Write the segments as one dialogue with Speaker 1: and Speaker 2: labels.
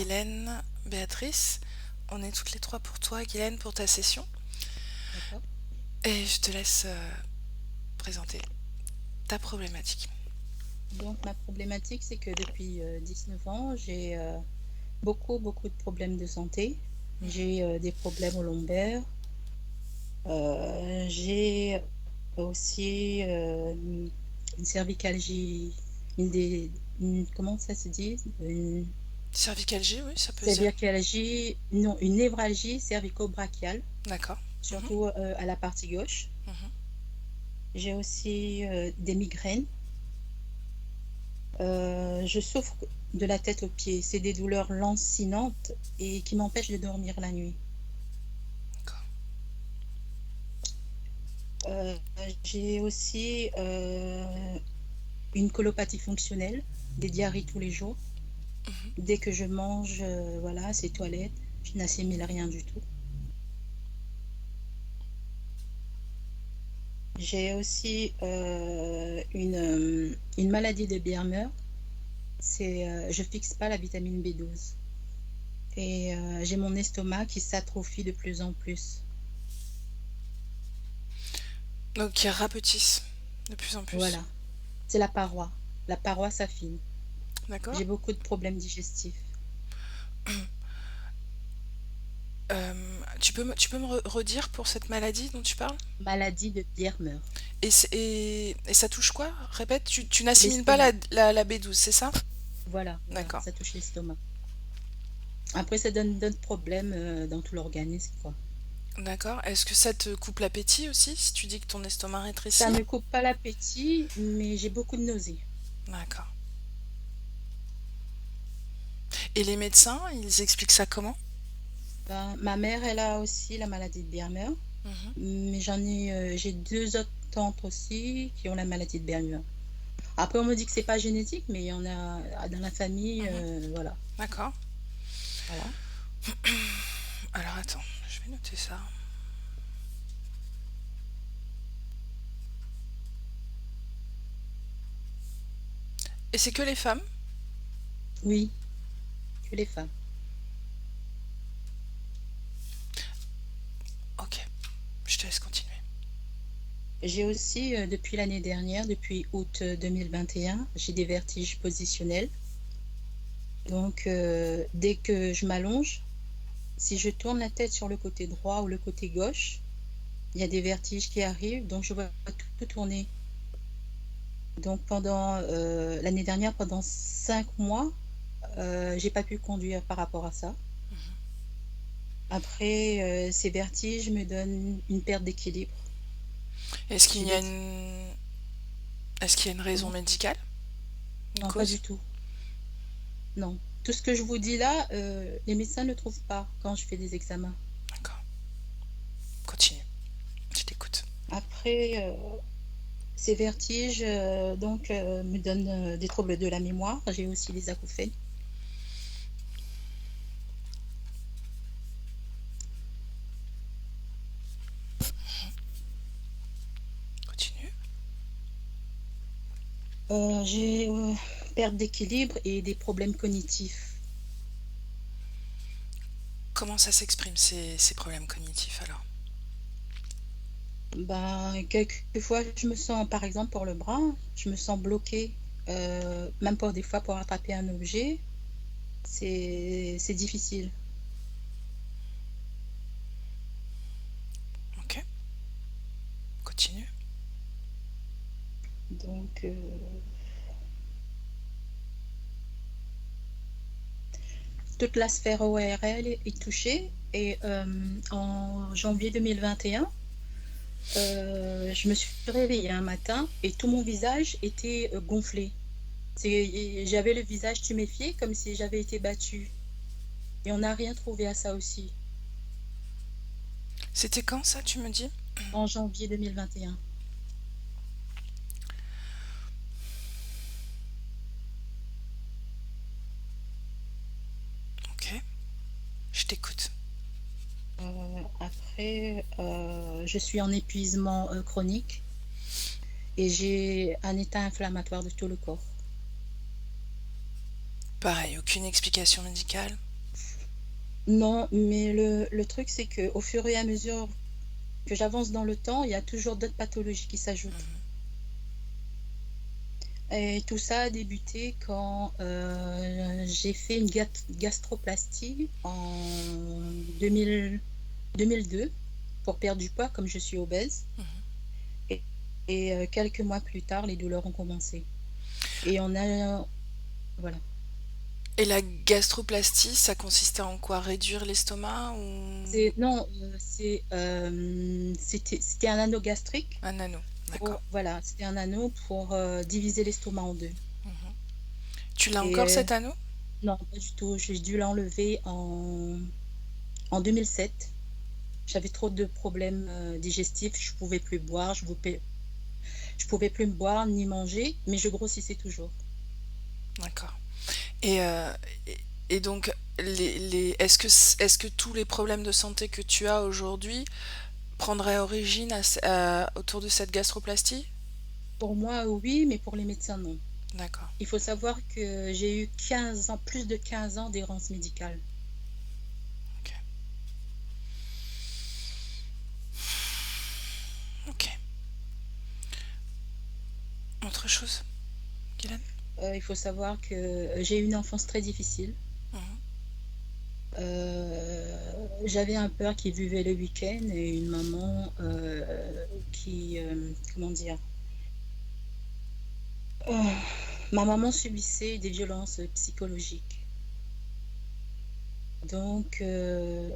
Speaker 1: Guylaine, Béatrice. On est toutes les trois pour toi, Guylaine, pour ta session.
Speaker 2: D'accord.
Speaker 1: Et je te laisse présenter ta problématique.
Speaker 2: Donc, ma problématique, c'est que depuis 19 ans, j'ai beaucoup de problèmes de santé. J'ai des problèmes au lombaire. J'ai aussi une cervicalgie, comment ça se dit? Une
Speaker 1: Cervicalgie, oui, ça peut se dire.
Speaker 2: cervicalgie, non, une névralgie cervico-brachiale,
Speaker 1: D'accord. Mhm,
Speaker 2: surtout à la partie gauche.
Speaker 1: mhm.
Speaker 2: J'ai aussi des migraines. Je souffre de la tête aux pieds. C'est des douleurs lancinantes et qui m'empêchent de dormir la nuit.
Speaker 1: D'accord.
Speaker 2: Euh, j'ai aussi une colopathie fonctionnelle, des diarrhées tous les jours. Dès que je mange, voilà, c'est toilette, je n'assimile rien du tout. J'ai aussi une maladie de Biermer. Je fixe pas la vitamine B12. Et j'ai mon estomac qui s'atrophie de plus en plus.
Speaker 1: Donc, qui rapetissent de plus en plus.
Speaker 2: Voilà, c'est la paroi. La paroi s'affine.
Speaker 1: D'accord.
Speaker 2: J'ai beaucoup de problèmes digestifs.
Speaker 1: Tu peux me redire pour cette maladie dont tu parles?
Speaker 2: Maladie de Biermer.
Speaker 1: Et ça touche quoi? Répète, tu n'assimiles pas
Speaker 2: L'estomac.
Speaker 1: la B12, c'est ça?
Speaker 2: Voilà,
Speaker 1: D'accord.
Speaker 2: ça touche l'estomac. Après, ça donne d'autres problèmes dans tout l'organisme, quoi.
Speaker 1: D'accord. Est-ce que ça te coupe l'appétit aussi, si tu dis que ton estomac
Speaker 2: Ça
Speaker 1: rétrécit?
Speaker 2: me coupe pas l'appétit, mais j'ai beaucoup de nausées.
Speaker 1: D'accord. Et les médecins, ils expliquent ça comment?
Speaker 2: Ben, ma mère, elle a aussi la maladie de Biermer,
Speaker 1: Mhm,
Speaker 2: mais j'ai deux autres tantes aussi qui ont la maladie de Biermer. Après, on me dit que c'est pas génétique, mais il y en a dans la famille,
Speaker 1: mhm.
Speaker 2: voilà.
Speaker 1: D'accord.
Speaker 2: Voilà.
Speaker 1: Alors attends, je vais noter ça. Et c'est que les femmes?
Speaker 2: Oui, que les femmes.
Speaker 1: Ok, je te laisse continuer.
Speaker 2: J'ai aussi, depuis l'année dernière, depuis août 2021, j'ai des vertiges positionnels. Donc, dès que je m'allonge, si je tourne la tête sur le côté droit ou le côté gauche, il y a des vertiges qui arrivent, donc je vois tout tourner. Donc, pendant l'année dernière, pendant 5 mois, j'ai pas pu conduire par rapport à ça. Après, ces vertiges me donnent une perte d'équilibre.
Speaker 1: Est-ce qu'il
Speaker 2: J'ai
Speaker 1: y a
Speaker 2: des...
Speaker 1: une... Est-ce qu'il y a une raison
Speaker 2: Comment?
Speaker 1: médicale? Une
Speaker 2: Non, pas
Speaker 1: cause?
Speaker 2: du tout. Non. Tout ce que je vous dis là, les médecins ne trouvent pas quand je fais des examens.
Speaker 1: D'accord, continue, je t'écoute.
Speaker 2: Après, ces vertiges me donnent des troubles de la mémoire. J'ai aussi des acouphènes.
Speaker 1: Continue.
Speaker 2: J'ai perte d'équilibre et des problèmes cognitifs.
Speaker 1: Comment ça s'exprime ces problèmes cognitifs alors?
Speaker 2: Ben, quelquefois, je me sens, par exemple, pour le bras, je me sens bloquée, même pour des fois pour attraper un objet, c'est difficile.
Speaker 1: Ok, continue.
Speaker 2: Donc, toute la sphère ORL est touchée. Et en janvier 2021, je me suis réveillée un matin et tout mon visage était gonflé. J'avais le visage tuméfié comme si j'avais été battue. Et on n'a rien trouvé à ça aussi,
Speaker 1: C'était quand ça, tu me dis?
Speaker 2: en janvier 2021.
Speaker 1: Ok, je t'écoute.
Speaker 2: Après, je suis en épuisement chronique et j'ai un état inflammatoire de tout le corps.
Speaker 1: Pareil, aucune explication médicale?
Speaker 2: Non, mais le truc, c'est que au fur et à mesure que j'avance dans le temps, il y a toujours d'autres pathologies qui s'ajoutent.
Speaker 1: Mhm.
Speaker 2: Et tout ça a débuté quand j'ai fait une gastroplastie en 2000 2002 pour perdre du poids comme je suis obèse.
Speaker 1: Mhm.
Speaker 2: Et, quelques mois plus tard, les douleurs ont commencé. Et on a... Voilà.
Speaker 1: Et la gastroplastie, ça consistait en quoi? Réduire l'estomac ou
Speaker 2: Non, c'était un anneau gastrique.
Speaker 1: un anneau? D'accord.
Speaker 2: Voilà, c'était un anneau pour diviser l'estomac en deux.
Speaker 1: Mhm. Tu l'as
Speaker 2: Et
Speaker 1: encore cet anneau?
Speaker 2: non, pas du tout. J'ai dû l'enlever en 2007. J'avais trop de problèmes digestifs. Je pouvais plus boire. Je pouvais plus me boire ni manger, mais je grossissais toujours.
Speaker 1: D'accord. Et, euh, et, et donc, est-ce que tous les problèmes de santé que tu as aujourd'hui prendraient origine autour de cette gastroplastie?
Speaker 2: Pour moi, oui, mais pour les médecins, non.
Speaker 1: D'accord.
Speaker 2: Il faut savoir que j'ai eu 15 ans, plus de 15 ans d'errance médicale.
Speaker 1: Ok. Ok. Autre chose, Guylaine?
Speaker 2: Il faut savoir que j'ai eu une enfance très difficile.
Speaker 1: Mhm.
Speaker 2: J'avais un père qui vivait le week-end et une maman qui, comment dire, euh, ma maman subissait des violences psychologiques. Donc, il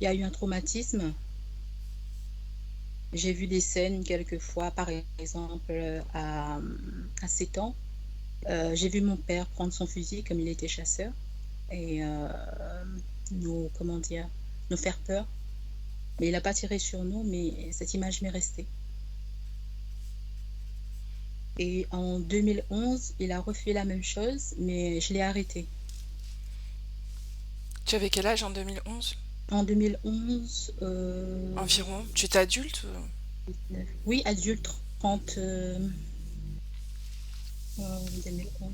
Speaker 2: y a eu un traumatisme. J'ai vu des scènes quelquefois, par exemple, à 7 ans. J'ai vu mon père prendre son fusil comme il était chasseur et comment dire, nous faire peur. Mais il n'a pas tiré sur nous, mais cette image m'est restée. Et en 2011, il a refait la même chose, mais je l'ai arrêté.
Speaker 1: Tu avais quel âge en 2011?
Speaker 2: En 2011,
Speaker 1: Environ. Tu étais adulte?
Speaker 2: oui, adulte, 30, 2011,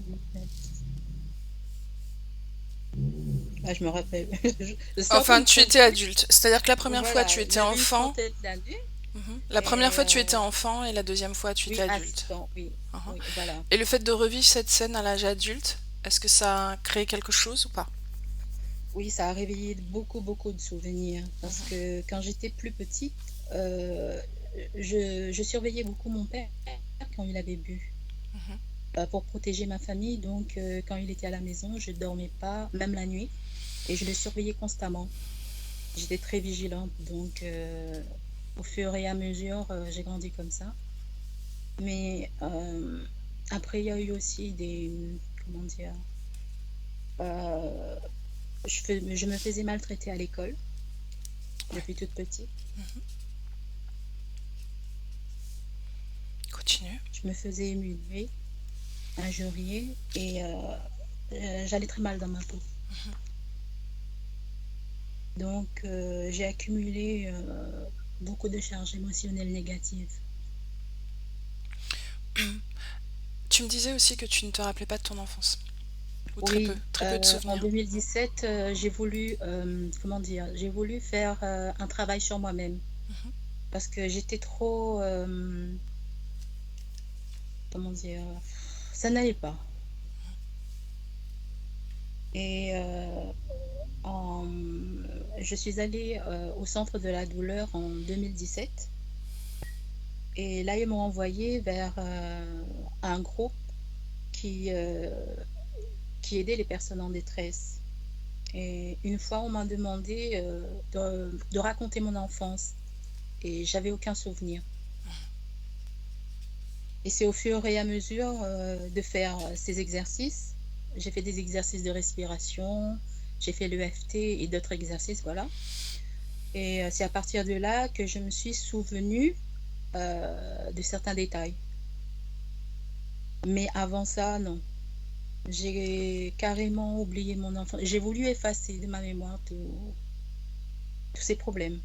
Speaker 2: ah, je me rappelle. Je suis en train
Speaker 1: Enfin,
Speaker 2: de
Speaker 1: tu étais
Speaker 2: compter.
Speaker 1: adulte. C'est-à-dire que la première fois, tu
Speaker 2: Voilà,
Speaker 1: étais
Speaker 2: j'avais une
Speaker 1: enfant.
Speaker 2: trentaine d'années.
Speaker 1: Mhm. La première
Speaker 2: Et
Speaker 1: fois, tu étais enfant et la deuxième fois, tu étais
Speaker 2: oui, à
Speaker 1: adulte.
Speaker 2: 7 ans, oui,
Speaker 1: Mhm.
Speaker 2: oui, voilà.
Speaker 1: Et le fait de revivre cette scène à l'âge adulte, est-ce que ça a créé quelque chose ou pas?
Speaker 2: Oui, ça a réveillé beaucoup, beaucoup de souvenirs. Parce
Speaker 1: Mhm.
Speaker 2: que quand j'étais plus petite, euh, je surveillais beaucoup mon père quand il avait bu,
Speaker 1: Mhm.
Speaker 2: pour protéger ma famille. Donc, quand il était à la maison, je ne dormais pas, même la nuit, et je le surveillais constamment. J'étais très vigilante. Donc, au fur et à mesure, j'ai grandi comme ça. Mais après, il y a eu aussi comment dire, euh, je me faisais maltraiter à l'école
Speaker 1: Ouais.
Speaker 2: depuis toute petite.
Speaker 1: Mhm. Continue.
Speaker 2: Je me faisais humilier, injurier et j'allais très mal dans ma peau. Donc, j'ai accumulé beaucoup de charges émotionnelles négatives.
Speaker 1: Tu me disais aussi que tu ne te rappelais pas de ton enfance. Ou
Speaker 2: Oui,
Speaker 1: très peu de
Speaker 2: en
Speaker 1: souvenirs.
Speaker 2: 2017, j'ai voulu, comment dire, j'ai voulu faire un travail sur moi-même
Speaker 1: Mhm.
Speaker 2: parce que j'étais trop, comment dire, ça n'allait pas. Et en- je suis allée au centre de la douleur en 2017. Et là, ils m'ont envoyé vers un groupe qui, euh, qui aidait les personnes en détresse. Et une fois, on m'a demandé de raconter mon enfance et j'avais aucun souvenir. Et c'est au fur et à mesure de faire ces exercices. J'ai fait des exercices de respiration, j'ai fait l'EFT et d'autres exercices, voilà. Et c'est à partir de là que je me suis souvenue de certains détails. Mais avant ça, non. J'ai carrément oublié mon enfant. J'ai voulu effacer de ma mémoire tous ces problèmes.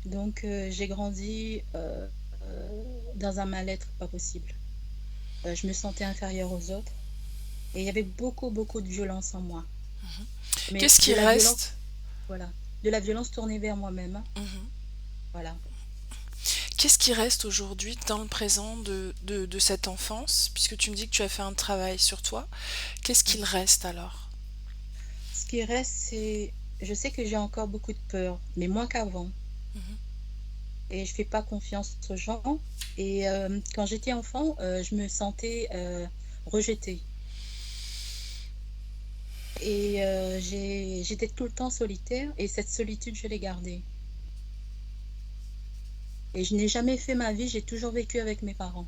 Speaker 2: Donc, j'ai grandi dans un mal-être pas possible. Je me sentais inférieure aux autres et il y avait beaucoup, beaucoup de violence en moi. Mais
Speaker 1: Qu'est-ce
Speaker 2: de
Speaker 1: qui
Speaker 2: la violence,
Speaker 1: reste?
Speaker 2: voilà, de la violence tournée vers moi-même, hein.
Speaker 1: Mhm.
Speaker 2: Voilà.
Speaker 1: Qu'est-ce qui reste aujourd'hui dans le présent de cette enfance? Puisque tu me dis que tu as fait un travail sur toi, qu'est-ce qu'il reste alors?
Speaker 2: Ce qui reste, c'est, je sais que j'ai encore beaucoup de peur, mais moins qu'avant.
Speaker 1: Mhm.
Speaker 2: Et je fais pas confiance aux gens. Et quand j'étais enfant, je me sentais rejetée. Et j'étais tout le temps solitaire et cette solitude, je l'ai gardée. Et je n'ai jamais fait ma vie, j'ai toujours vécu avec mes parents.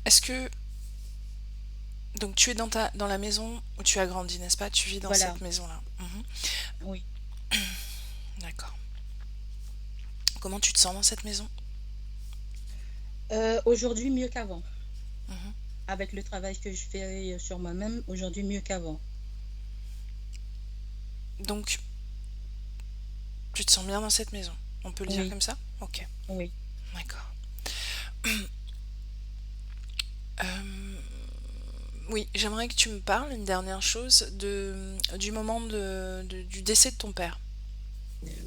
Speaker 1: Est-ce que donc tu es dans la maison où tu as grandi, n'est-ce pas? Tu vis dans
Speaker 2: Voilà,
Speaker 1: cette maison-là. Mhm.
Speaker 2: oui.
Speaker 1: D'accord. Comment tu te sens dans cette maison?
Speaker 2: Aujourd'hui, mieux qu'avant.
Speaker 1: Mhm.
Speaker 2: Avec le travail que je fais sur moi-même, aujourd'hui, mieux qu'avant.
Speaker 1: Donc tu te sens bien dans cette maison? On peut le dire
Speaker 2: Oui,
Speaker 1: comme ça? Ok,
Speaker 2: oui.
Speaker 1: d'accord. Euh, oui, j'aimerais que tu me parles une dernière chose du moment du décès de ton père.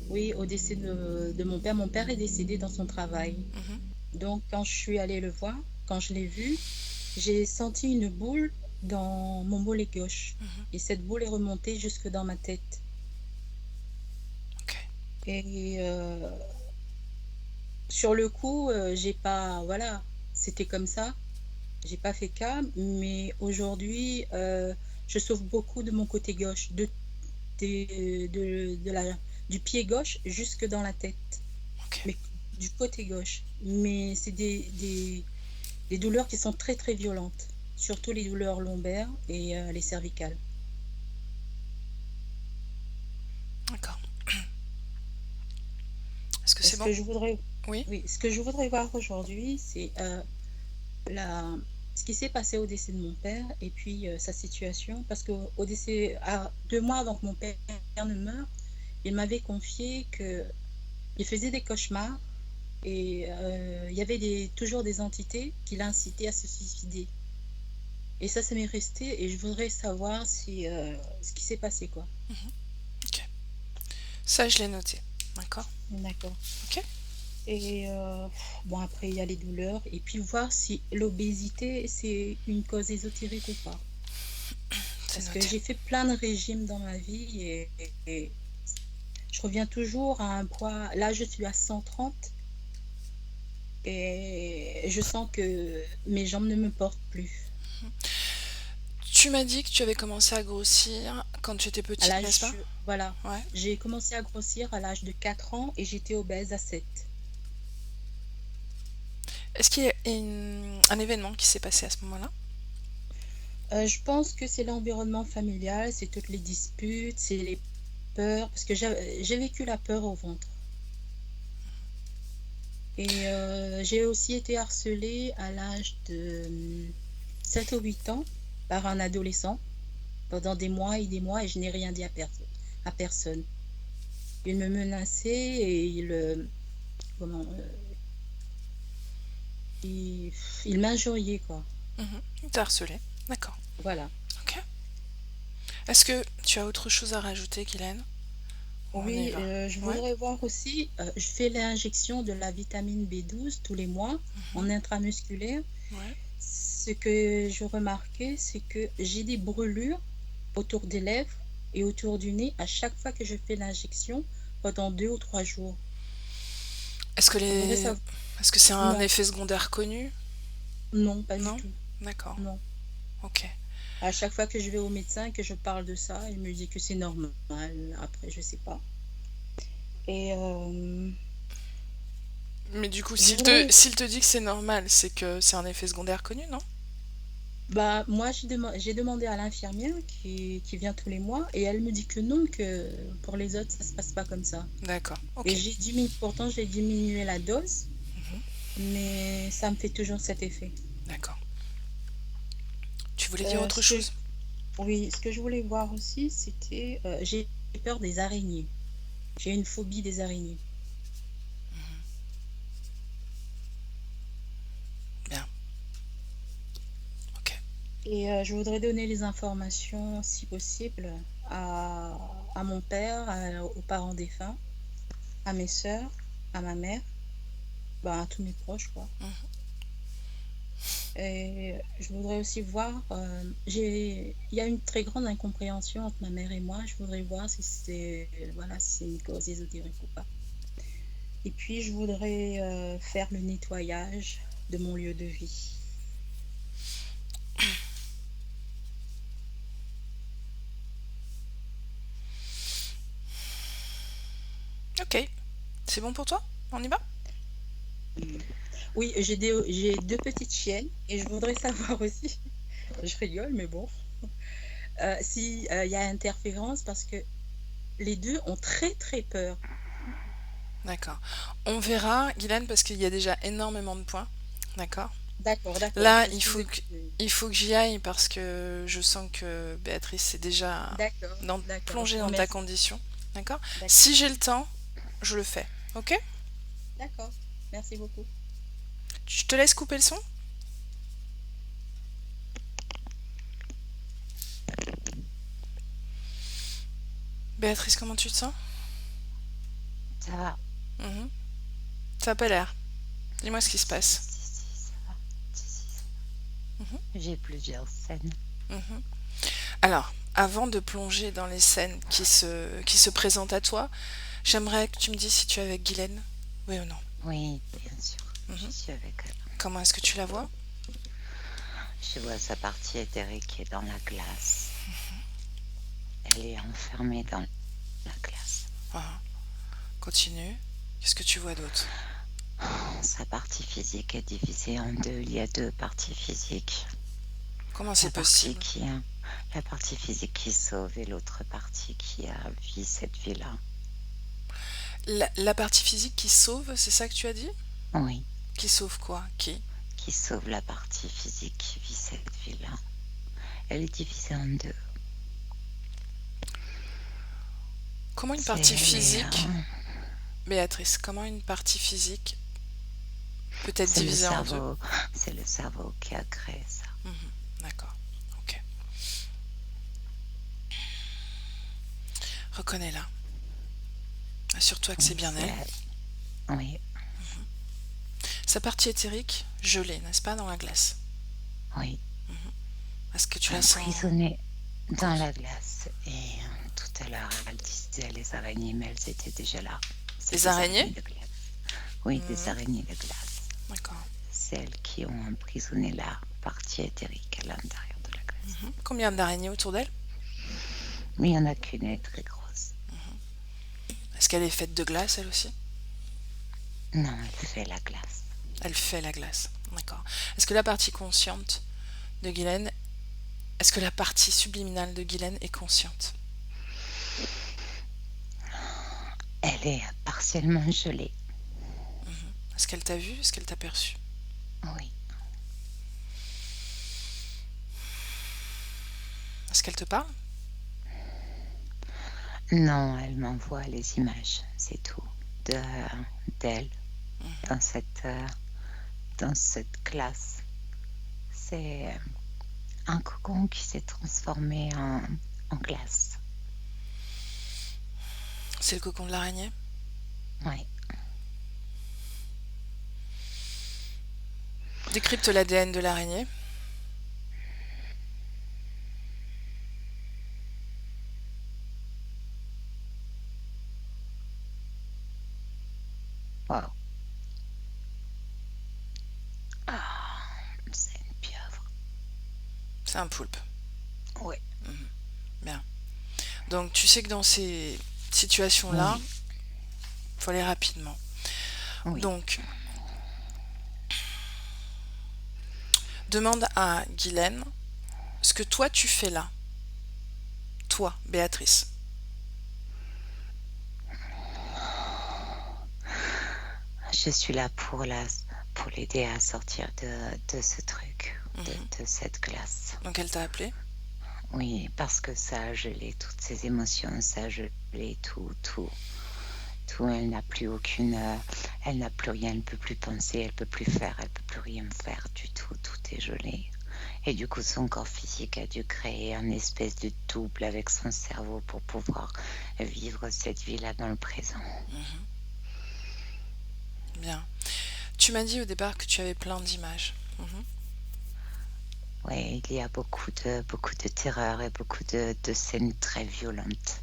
Speaker 2: Oui, au décès de mon père est décédé dans son travail.
Speaker 1: Mhm.
Speaker 2: Donc, quand je suis allée le voir, quand je l'ai vu, j'ai senti une boule dans mon mollet gauche.
Speaker 1: Mhm.
Speaker 2: Et cette boule est remontée jusque dans ma tête.
Speaker 1: Ok.
Speaker 2: Et sur le coup, j'ai pas, voilà, c'était comme ça. J'ai pas fait cas, mais aujourd'hui, je souffre beaucoup de mon côté gauche, du pied gauche jusque dans la tête,
Speaker 1: Ok.
Speaker 2: mais du côté gauche. Mais c'est des douleurs qui sont très très violentes, surtout les douleurs lombaires et les cervicales.
Speaker 1: D'accord. Est-ce que
Speaker 2: Et
Speaker 1: c'est
Speaker 2: ce
Speaker 1: bon?
Speaker 2: que je voudrais,
Speaker 1: Oui.
Speaker 2: oui, ce que je voudrais voir aujourd'hui, c'est la, ce qui s'est passé au décès de mon père et puis sa situation, parce que au décès, à 2 mois avant que mon père ne meure, il m'avait confié que il faisait des cauchemars et il y avait toujours des entités qui l'incitaient à se suicider. Et ça m'est resté et je voudrais savoir si ce qui s'est passé, quoi.
Speaker 1: Ok. Ça, je l'ai noté. D'accord.
Speaker 2: D'accord.
Speaker 1: Ok.
Speaker 2: Et bon, après, il y a les douleurs et puis voir si l'obésité, c'est une cause ésotérique ou pas.
Speaker 1: C'est
Speaker 2: Parce que
Speaker 1: noté.
Speaker 2: j'ai fait plein de régimes dans ma vie et je reviens toujours à un poids. Là, je suis à 130 et je sens que mes jambes ne me portent plus.
Speaker 1: Tu m'as dit que tu avais commencé à grossir quand tu étais
Speaker 2: À
Speaker 1: petite, n'est-ce pas?
Speaker 2: l'âge, voilà,
Speaker 1: Ouais.
Speaker 2: j'ai commencé à grossir à l'âge de 4 ans et j'étais obèse à 7.
Speaker 1: Est-ce qu'il y a un événement qui s'est passé à ce moment-là?
Speaker 2: Je pense que c'est l'environnement familial, c'est toutes les disputes, c'est les peurs, parce que j'ai vécu la peur au ventre. Et j'ai aussi été harcelée à l'âge de 7 ou 8 ans par un adolescent pendant des mois et des mois et je n'ai rien dit à personne. Il me menaçait et comment, il, il m'injuriait, quoi.
Speaker 1: Mhm. Il t'a harcelé. D'accord.
Speaker 2: Voilà.
Speaker 1: Ok. Est-ce que tu as autre chose à rajouter, Guylaine? Ou on y
Speaker 2: Oui,
Speaker 1: va?
Speaker 2: je
Speaker 1: Ouais.
Speaker 2: voudrais voir aussi, je fais l'injection de la vitamine B12 tous les mois
Speaker 1: Mhm.
Speaker 2: en intramusculaire.
Speaker 1: Ouais.
Speaker 2: Ce que je remarquais, c'est que j'ai des brûlures autour des lèvres et autour du nez à chaque fois que je fais l'injection pendant 2 ou 3 jours.
Speaker 1: Est-ce que
Speaker 2: Je voudrais
Speaker 1: les...
Speaker 2: savoir.
Speaker 1: Est-ce que c'est un
Speaker 2: Non,
Speaker 1: effet secondaire connu?
Speaker 2: non, pas du
Speaker 1: Non?
Speaker 2: tout.
Speaker 1: D'accord.
Speaker 2: Non.
Speaker 1: Ok.
Speaker 2: À chaque fois que je vais au médecin et que je parle de ça, il me dit que c'est normal. Après, je sais pas. Et
Speaker 1: Mais du coup,
Speaker 2: je voudrais.
Speaker 1: s'il te dit que c'est normal, c'est que c'est un effet secondaire connu, non?
Speaker 2: Bah, moi, j'ai demandé à l'infirmière qui vient tous les mois et elle me dit que non, que pour les autres, ça se passe pas comme ça.
Speaker 1: D'accord.
Speaker 2: Et
Speaker 1: Ok.
Speaker 2: pourtant, j'ai diminué la dose,
Speaker 1: Mhm.
Speaker 2: mais ça me fait toujours cet effet.
Speaker 1: D'accord. Tu voulais dire autre
Speaker 2: Ce que,
Speaker 1: chose?
Speaker 2: oui, ce que je voulais voir aussi, c'était, j'ai peur des araignées. J'ai une phobie des araignées. Et je voudrais donner les informations, si possible, à mon père, aux parents défunts, à mes sœurs, à ma mère, ben, à tous mes proches, quoi. Et je voudrais aussi voir, il y a une très grande incompréhension entre ma mère et moi. Je voudrais voir si c'est, voilà, si c'est une cause ésotérique ou pas. Et puis, je voudrais faire le nettoyage de mon lieu de vie.
Speaker 1: Ok, c'est bon pour toi? On y va?
Speaker 2: Oui, j'ai deux petites chiennes et je voudrais savoir aussi, je rigole, mais bon, si il y a interférence parce que les deux ont très très peur.
Speaker 1: D'accord. On verra, Guylaine, parce qu'il y a déjà énormément de points. D'accord?
Speaker 2: D'accord, d'accord,
Speaker 1: Là,
Speaker 2: excusez-moi.
Speaker 1: il faut que j'y aille parce que je sens que Béatrice est déjà
Speaker 2: D'accord, d'accord, je
Speaker 1: plongée
Speaker 2: vous
Speaker 1: dans ta
Speaker 2: remercie.
Speaker 1: condition. D'accord?
Speaker 2: D'accord,
Speaker 1: Si j'ai le temps, je le fais. Ok?
Speaker 2: d'accord, merci beaucoup.
Speaker 1: Je te laisse couper le son? Béatrice, comment tu te sens?
Speaker 3: Ça va.
Speaker 1: Mhm. Ça a pas l'air. Dis-moi ce qui se
Speaker 3: Si, si,
Speaker 1: passe.
Speaker 3: si, si, ça va. Si, si, ça
Speaker 1: Mhm,
Speaker 3: va. J'ai plusieurs scènes.
Speaker 1: mhm. Alors, avant de plonger dans les scènes qui se présentent à toi, j'aimerais que tu me dises si tu es avec Guylaine. Oui ou non?
Speaker 3: Oui, bien sûr. Je
Speaker 1: Mhm.
Speaker 3: suis avec elle.
Speaker 1: Comment est-ce que tu la vois?
Speaker 3: Je vois sa partie éthérique qui est dans la glace. Elle est enfermée dans la glace.
Speaker 1: Ah, continue. Qu'est-ce que tu vois d'autre?
Speaker 3: Sa partie physique est divisée en deux. Il y a deux parties physiques.
Speaker 1: Comment c'est
Speaker 3: La partie
Speaker 1: possible?
Speaker 3: la partie physique qui sauve et l'autre partie qui vit cette vie-là.
Speaker 1: La partie physique qui sauve, c'est ça que tu as dit?
Speaker 3: Oui,
Speaker 1: Qui sauve quoi? Qui?
Speaker 3: qui sauve la partie physique qui vit cette vie-là. Elle est divisée en deux.
Speaker 1: Comment une partie physique, Béatrice, comment une partie physique peut être
Speaker 3: C'est le
Speaker 1: divisée en deux?
Speaker 3: cerveau, c'est le cerveau qui a créé ça.
Speaker 1: Mhm, d'accord. Ok. Reconnais-la. Assure-toi que c'est
Speaker 3: Oui,
Speaker 1: bien
Speaker 3: c'est
Speaker 1: elle.
Speaker 3: elle. Oui,
Speaker 1: Sa partie éthérique, gelée, n'est-ce pas, dans la glace?
Speaker 3: oui.
Speaker 1: Est-ce que tu la sens?
Speaker 3: Emprisonnée dans
Speaker 1: Oui.
Speaker 3: la glace. Et tout à l'heure, elle disait les araignées, mais elles étaient déjà là. C'est
Speaker 1: Les
Speaker 3: des
Speaker 1: araignées?
Speaker 3: araignées de glace. Oui, des
Speaker 1: Mhm,
Speaker 3: araignées de glace.
Speaker 1: d'accord.
Speaker 3: Celles qui ont emprisonné la partie éthérique à l'intérieur de la glace.
Speaker 1: Mhm. Combien d'araignées autour d'elle?
Speaker 3: Mais il n'y en a qu'une, elle est très grosse.
Speaker 1: Est-ce qu'elle est faite de glace, elle aussi?
Speaker 3: Non, elle fait la glace.
Speaker 1: Elle fait la glace. D'accord. Est-ce que la partie consciente de Guylaine, est-ce que la partie subliminale de Guylaine est consciente?
Speaker 3: Elle est partiellement gelée.
Speaker 1: Est-ce qu'elle t'a vu? Est-ce qu'elle t'a perçu?
Speaker 3: Oui.
Speaker 1: Est-ce qu'elle te parle?
Speaker 3: Non, elle m'envoie les images, c'est tout, d'elle dans cette classe. C'est un cocon qui s'est transformé en glace.
Speaker 1: C'est le cocon de l'araignée?
Speaker 3: Oui.
Speaker 1: Décrypte l'ADN de l'araignée.
Speaker 3: Wow. Ah, c'est une pieuvre.
Speaker 1: C'est un poulpe.
Speaker 3: Oui.
Speaker 1: Bien. Donc tu sais que dans ces situations-là,
Speaker 3: Oui.
Speaker 1: il faut aller rapidement.
Speaker 3: Oui.
Speaker 1: Donc, demande à Guylaine ce que toi tu fais là. Toi, Béatrice.
Speaker 3: Je suis là pour l'aider à sortir de ce truc,
Speaker 1: Mhm.
Speaker 3: de cette glace.
Speaker 1: Donc elle t'a appelé.
Speaker 3: Oui, parce que ça a gelé toutes ses émotions, ça a gelé tout. Elle n'a plus elle n'a plus rien, elle ne peut plus penser, elle ne peut plus faire, elle ne peut plus rien faire du tout, tout est gelé. Et du coup, son corps physique a dû créer un espèce de double avec son cerveau pour pouvoir vivre cette vie-là dans le présent.
Speaker 1: Bien. Tu m'as dit au départ que tu avais plein d'images. Mhm.
Speaker 3: Oui, il y a beaucoup de terreur et beaucoup de scènes très violentes.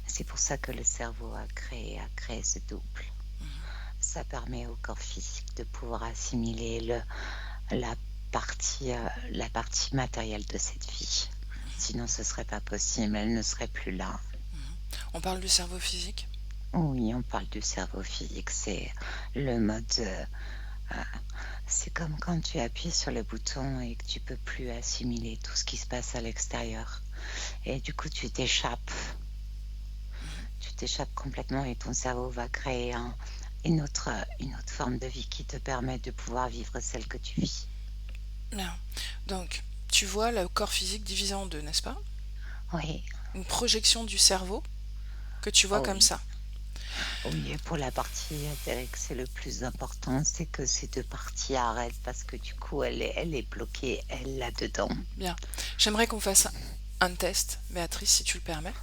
Speaker 3: C'est pour ça que le cerveau a créé ce double. Ça permet au corps physique de pouvoir assimiler la la partie matérielle de cette vie. Sinon, ce serait pas possible, elle ne serait plus là.
Speaker 1: On parle du cerveau physique?
Speaker 3: Oui, on parle du cerveau physique, c'est le mode... c'est comme quand tu appuies sur le bouton et que tu peux plus assimiler tout ce qui se passe à l'extérieur. Et du coup, tu t'échappes. Tu t'échappes complètement et ton cerveau va créer une autre forme de vie qui te permet de pouvoir vivre celle que tu vis.
Speaker 1: Bien. Donc, tu vois le corps physique divisé en deux, n'est-ce pas?
Speaker 3: Oui,
Speaker 1: Une projection du cerveau que tu vois comme
Speaker 3: oui.
Speaker 1: ça.
Speaker 3: Oui, et pour la partie éthérique, c'est le plus important, c'est que ces deux parties arrêtent parce que du coup, elle est bloquée, elle, là-dedans.
Speaker 1: Bien. J'aimerais qu'on fasse un test, Béatrice, si tu le permets.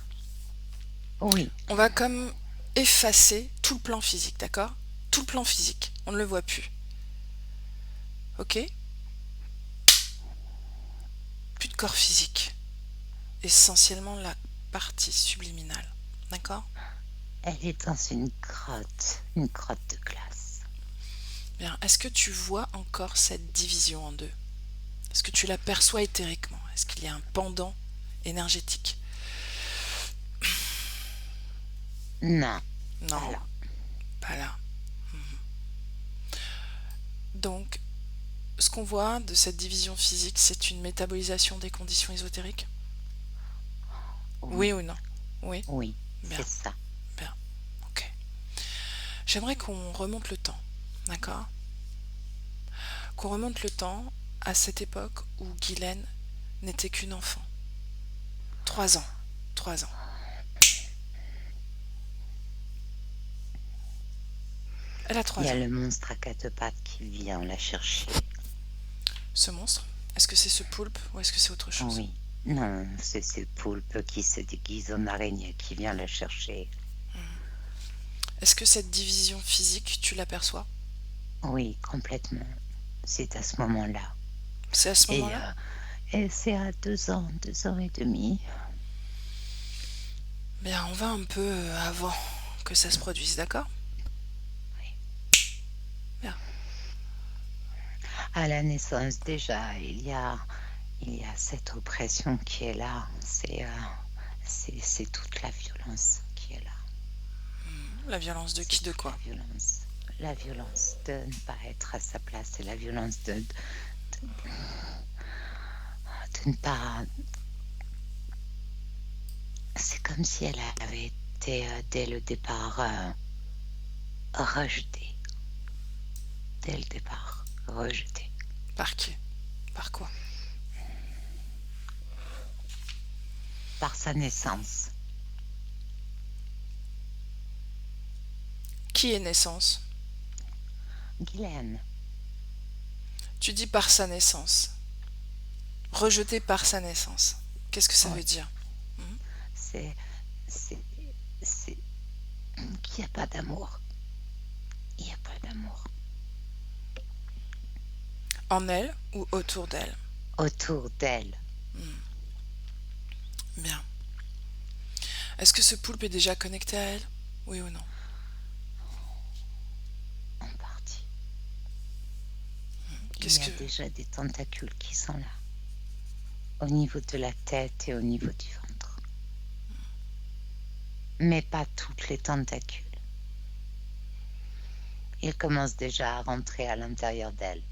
Speaker 3: Oui,
Speaker 1: On va comme effacer tout le plan physique, d'accord? Tout le plan physique. On ne le voit plus. Ok? Plus de corps physique. Essentiellement la partie subliminale. D'accord?
Speaker 3: elle est dans une grotte de glace.
Speaker 1: Bien. Est-ce que tu vois encore cette division en deux? Est-ce que tu l'aperçois éthériquement? Est-ce qu'il y a un pendant énergétique?
Speaker 3: Non,
Speaker 1: Non,
Speaker 3: alors,
Speaker 1: pas là. Donc, ce qu'on voit de cette division physique, c'est une métabolisation des conditions ésotériques? Oui
Speaker 3: oui,
Speaker 1: ou non? Oui?
Speaker 3: oui,
Speaker 1: Bien,
Speaker 3: c'est ça.
Speaker 1: bien. Ok. J'aimerais qu'on remonte le temps, d'accord? Qu'on remonte le temps à cette époque où Guylaine n'était qu'une enfant. 3 ans. 3 ans. Elle a
Speaker 3: Il y
Speaker 1: 3
Speaker 3: a
Speaker 1: ans.
Speaker 3: le monstre à quatre pattes qui vient la chercher.
Speaker 1: Ce monstre, est-ce que c'est ce poulpe ou est-ce que c'est autre chose?
Speaker 3: Oui, non, c'est ce poulpe qui se déguise en araignée qui vient la chercher.
Speaker 1: Est-ce que cette division physique, tu l'aperçois?
Speaker 3: Oui, complètement. C'est à ce moment-là.
Speaker 1: C'est à ce
Speaker 3: Et,
Speaker 1: moment-là?
Speaker 3: et c'est à 2 ans et demi.
Speaker 1: Bien, on va un peu avant que ça se produise, d'accord?
Speaker 3: Oui.
Speaker 1: Bien.
Speaker 3: À la naissance, déjà, il y a cette oppression qui est là. C'est toute la violence qui est là.
Speaker 1: La violence de
Speaker 3: C'est
Speaker 1: qui, de
Speaker 3: toute la
Speaker 1: quoi?
Speaker 3: violence. La violence de ne pas être à sa place. C'est la violence de ne pas... C'est comme si elle avait été, dès le départ, rejetée. Dès le départ, rejetée.
Speaker 1: Par qui? Par quoi?
Speaker 3: Par sa naissance.
Speaker 1: Qui est naissance?
Speaker 3: Guylaine.
Speaker 1: Tu dis par sa naissance. Rejeté par sa naissance. Qu'est-ce que ça
Speaker 3: Oui.
Speaker 1: veut dire?
Speaker 3: C'est... C'est... C'est... qu'il n'y a pas d'amour. Il n'y a pas d'amour.
Speaker 1: En elle ou autour d'elle?
Speaker 3: Autour d'elle.
Speaker 1: Bien. Est-ce que ce poulpe est déjà connecté à elle? Oui ou non?
Speaker 3: En partie. Il
Speaker 1: Qu'est-ce
Speaker 3: y a
Speaker 1: que...
Speaker 3: déjà des tentacules qui sont là. Au niveau de la tête et au niveau du ventre. Mais pas toutes les tentacules. Ils commencent déjà à rentrer à l'intérieur d'elle.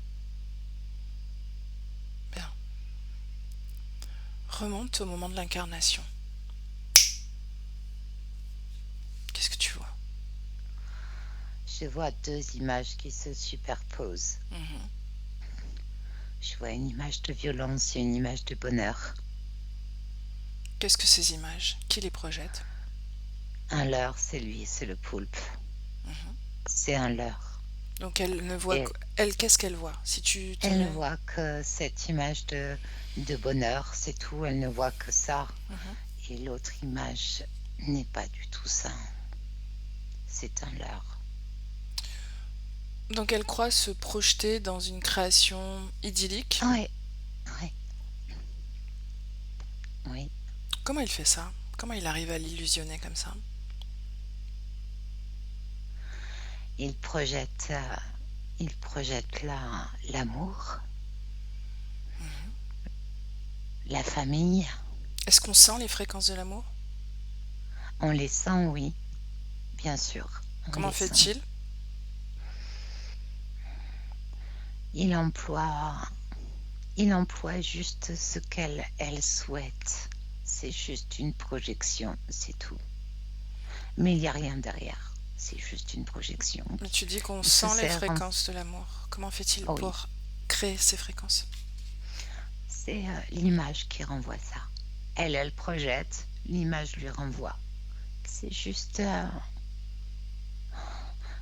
Speaker 1: Bien. Remonte au moment de l'incarnation. Qu'est-ce que tu vois?
Speaker 3: Je vois 2 images qui se superposent. Je vois une image de violence et une image de bonheur.
Speaker 1: Qu'est-ce que ces images? Qui les projette?
Speaker 3: Un leurre, c'est lui, c'est le poulpe. C'est un leurre.
Speaker 1: Donc elle ne voit
Speaker 3: Et
Speaker 1: elle, qu'est-ce qu'elle voit? Si tu te
Speaker 3: elle ne
Speaker 1: mets.
Speaker 3: voit que cette image de bonheur, c'est tout. Elle ne voit que ça.
Speaker 1: Mhm.
Speaker 3: Et l'autre image n'est pas du tout ça. C'est un leurre.
Speaker 1: Donc elle croit se projeter dans une création idyllique.
Speaker 3: Oui, oui, oui.
Speaker 1: Comment il fait ça? Comment il arrive à l'illusionner comme ça?
Speaker 3: Il projette, il projette l'amour, la famille.
Speaker 1: Est-ce qu'on sent les fréquences de l'amour?
Speaker 3: On les sent, oui, bien sûr. On
Speaker 1: Comment
Speaker 3: les sent.
Speaker 1: fait-il?
Speaker 3: Il emploie, il emploie juste ce elle souhaite. C'est juste une projection, c'est tout. Mais il n'y a rien derrière. C'est juste une projection.
Speaker 1: Mais tu dis qu'on
Speaker 3: Il se
Speaker 1: sent les
Speaker 3: sert en...
Speaker 1: fréquences de l'amour. Comment fait-il
Speaker 3: Oh oui,
Speaker 1: pour créer ces fréquences?
Speaker 3: c'est l'image qui renvoie ça. Elle projette, l'image lui renvoie. C'est juste...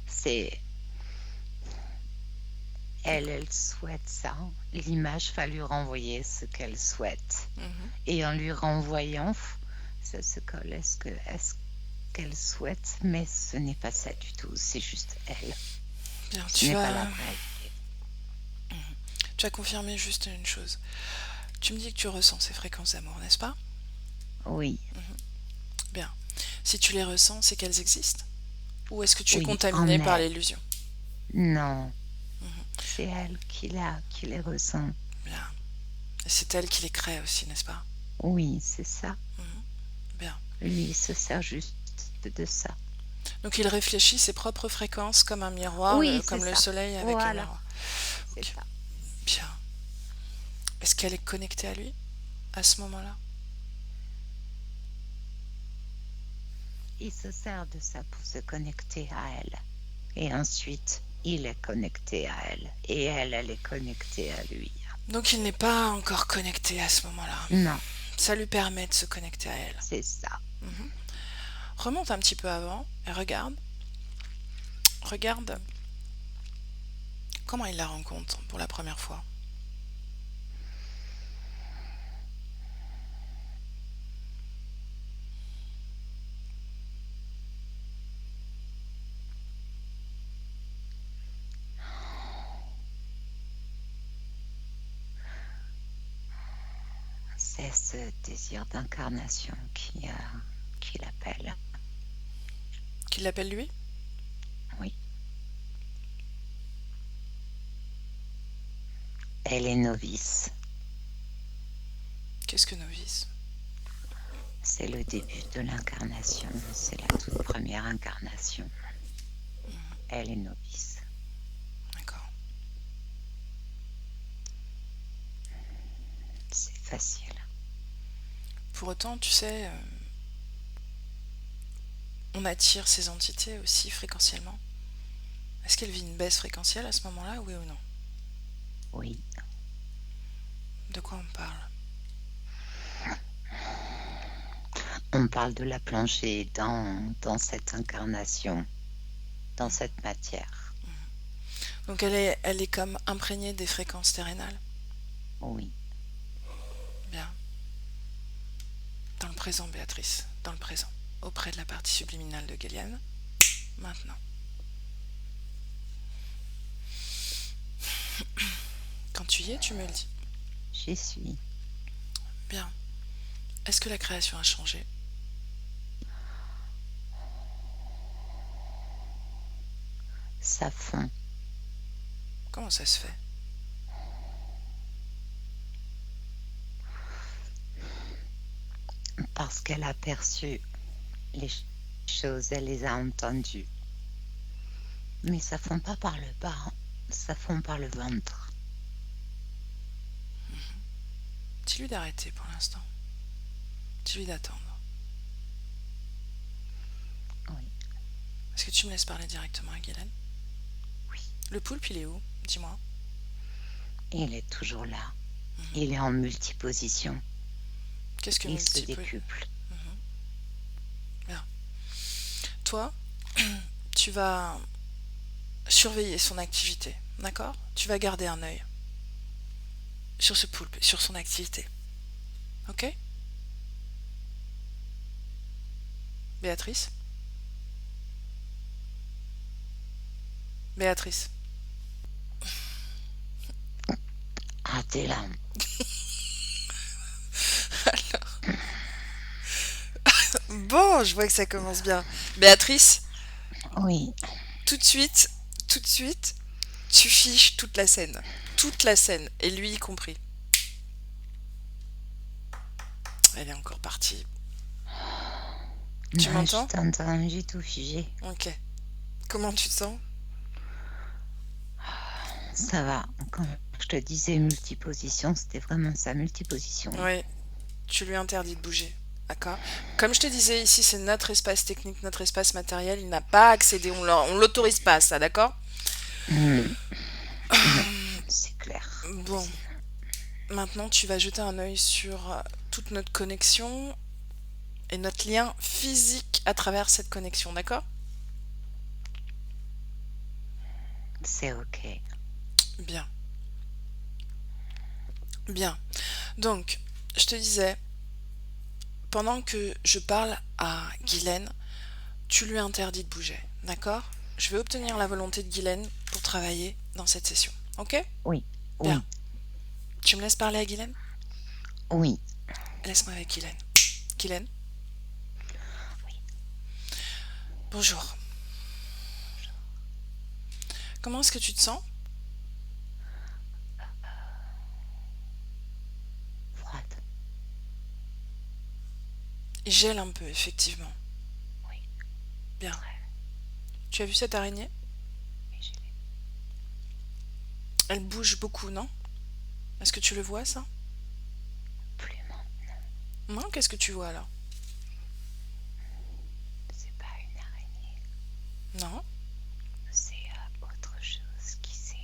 Speaker 3: c'est... Elle souhaite ça. L'image va lui renvoyer ce qu'elle souhaite.
Speaker 1: Mhm.
Speaker 3: Et en lui renvoyant, ça se colle est-ce qu'elle souhaite, mais ce n'est pas ça du tout. C'est juste elle.
Speaker 1: Bien,
Speaker 3: Ce n'est pas la réalité.
Speaker 1: tu as confirmé juste une chose. Tu me dis que tu ressens ces fréquences d'amour, n'est-ce pas?
Speaker 3: Oui,
Speaker 1: Bien. Si tu les ressens, c'est qu'elles existent? Ou est-ce que tu es
Speaker 3: oui, en
Speaker 1: contaminé par
Speaker 3: elle.
Speaker 1: l'illusion?
Speaker 3: Non,
Speaker 1: Mhm.
Speaker 3: c'est elle qui les ressent.
Speaker 1: Bien. Et c'est elle qui les crée aussi, n'est-ce pas?
Speaker 3: Oui, c'est ça.
Speaker 1: Mhm. Bien.
Speaker 3: Lui, il se sert juste de ça.
Speaker 1: Donc il réfléchit ses propres fréquences comme un miroir,
Speaker 3: Oui, c'est
Speaker 1: comme le
Speaker 3: ça.
Speaker 1: soleil avec un
Speaker 3: Voilà,
Speaker 1: miroir.
Speaker 3: c'est
Speaker 1: Ok.
Speaker 3: ça.
Speaker 1: Bien. Est-ce qu'elle est connectée à lui à ce moment-là?
Speaker 3: Il se sert de ça pour se connecter à elle. Et ensuite, il est connecté à elle. Et elle est connectée à lui.
Speaker 1: Donc il n'est pas encore connecté à ce moment-là.
Speaker 3: Non,
Speaker 1: Ça lui permet de se connecter à elle.
Speaker 3: c'est ça.
Speaker 1: Mhm. Remonte un petit peu avant et regarde. Regarde comment il la rencontre pour la première fois.
Speaker 3: C'est ce désir d'incarnation qui l'appelle.
Speaker 1: Qui l'appelle lui?
Speaker 3: Oui. Elle est novice.
Speaker 1: Qu'est-ce que novice?
Speaker 3: C'est le début de l'incarnation. C'est la toute première incarnation. Elle est novice.
Speaker 1: D'accord.
Speaker 3: C'est facile.
Speaker 1: Pour autant, tu sais, on attire ces entités aussi fréquentiellement. Est-ce qu'elle vit une baisse fréquentielle à ce moment-là, oui ou non?
Speaker 3: Oui.
Speaker 1: De quoi on parle?
Speaker 3: On parle de la plongée dans cette incarnation, dans cette matière.
Speaker 1: Donc elle est comme imprégnée des fréquences terrénales.
Speaker 3: Oui.
Speaker 1: Bien. Dans le présent, Béatrice. Dans le présent. Auprès de la partie subliminale de Géliane. Maintenant. Quand tu y es, tu me le dis.
Speaker 3: J'y suis.
Speaker 1: Bien. Est-ce que la création a changé?
Speaker 3: Ça fond.
Speaker 1: Comment ça se fait?
Speaker 3: Parce qu'elle a perçu les choses, elle les a entendues. Mais ça fond pas par le bas, ça fond par le ventre.
Speaker 1: Dis-lui d'arrêter pour l'instant. Dis-lui d'attendre.
Speaker 3: Oui.
Speaker 1: Est-ce que tu me laisses parler directement à Guylaine?
Speaker 3: Oui.
Speaker 1: Le poulpe, il est où? Dis-moi.
Speaker 3: Il est toujours là. Il est en multiposition.
Speaker 1: Qu'est-ce que
Speaker 3: Il se
Speaker 1: multiple?
Speaker 3: décuple.
Speaker 1: Bien. Toi, tu vas surveiller son activité, d'accord? Tu vas garder un œil sur ce poulpe, sur son activité, ok? Béatrice? Béatrice?
Speaker 3: Ah, t'es là.
Speaker 1: Bon, je vois que ça commence bien. Béatrice,
Speaker 3: Oui,
Speaker 1: tout de suite, tout de suite, tu fiches toute la scène. Toute la scène, et lui y compris. Elle est encore partie. Tu
Speaker 3: non, je
Speaker 1: m'entends?
Speaker 3: t'entends, j'ai tout figé.
Speaker 1: Ok. Comment tu te sens?
Speaker 3: Ça va. Quand je te disais multiposition, c'était vraiment ça, multiposition.
Speaker 1: Oui, tu lui interdis de bouger. D'accord? Comme je te disais, ici, c'est notre espace technique, notre espace matériel. Il n'a pas accédé, on l'autorise pas à ça, d'accord?
Speaker 3: Hmm. Non, c'est clair.
Speaker 1: Bon, maintenant, tu vas jeter un œil sur toute notre connexion et notre lien physique à travers cette connexion, d'accord?
Speaker 3: C'est ok.
Speaker 1: Bien. Bien. Donc, je te disais, pendant que je parle à Guylaine, tu lui interdis de bouger, d'accord? Je vais obtenir la volonté de Guylaine pour travailler dans cette session, ok?
Speaker 3: Oui,
Speaker 1: Bien.
Speaker 3: oui,
Speaker 1: Tu me laisses parler à Guylaine?
Speaker 3: oui.
Speaker 1: Laisse-moi avec Guylaine. Guylaine?
Speaker 3: Oui.
Speaker 1: Bonjour. Comment est-ce que tu te sens?
Speaker 3: Froide.
Speaker 1: Il gèle un peu, effectivement.
Speaker 3: Oui.
Speaker 1: Bien.
Speaker 3: Très.
Speaker 1: Tu as vu cette araignée?
Speaker 3: Mais je l'ai
Speaker 1: Elle bouge beaucoup, non? Est-ce que tu le vois, ça?
Speaker 3: plus maintenant.
Speaker 1: Non, qu'est-ce que tu vois alors?
Speaker 3: C'est pas une araignée.
Speaker 1: Non?
Speaker 3: C'est autre chose qui s'est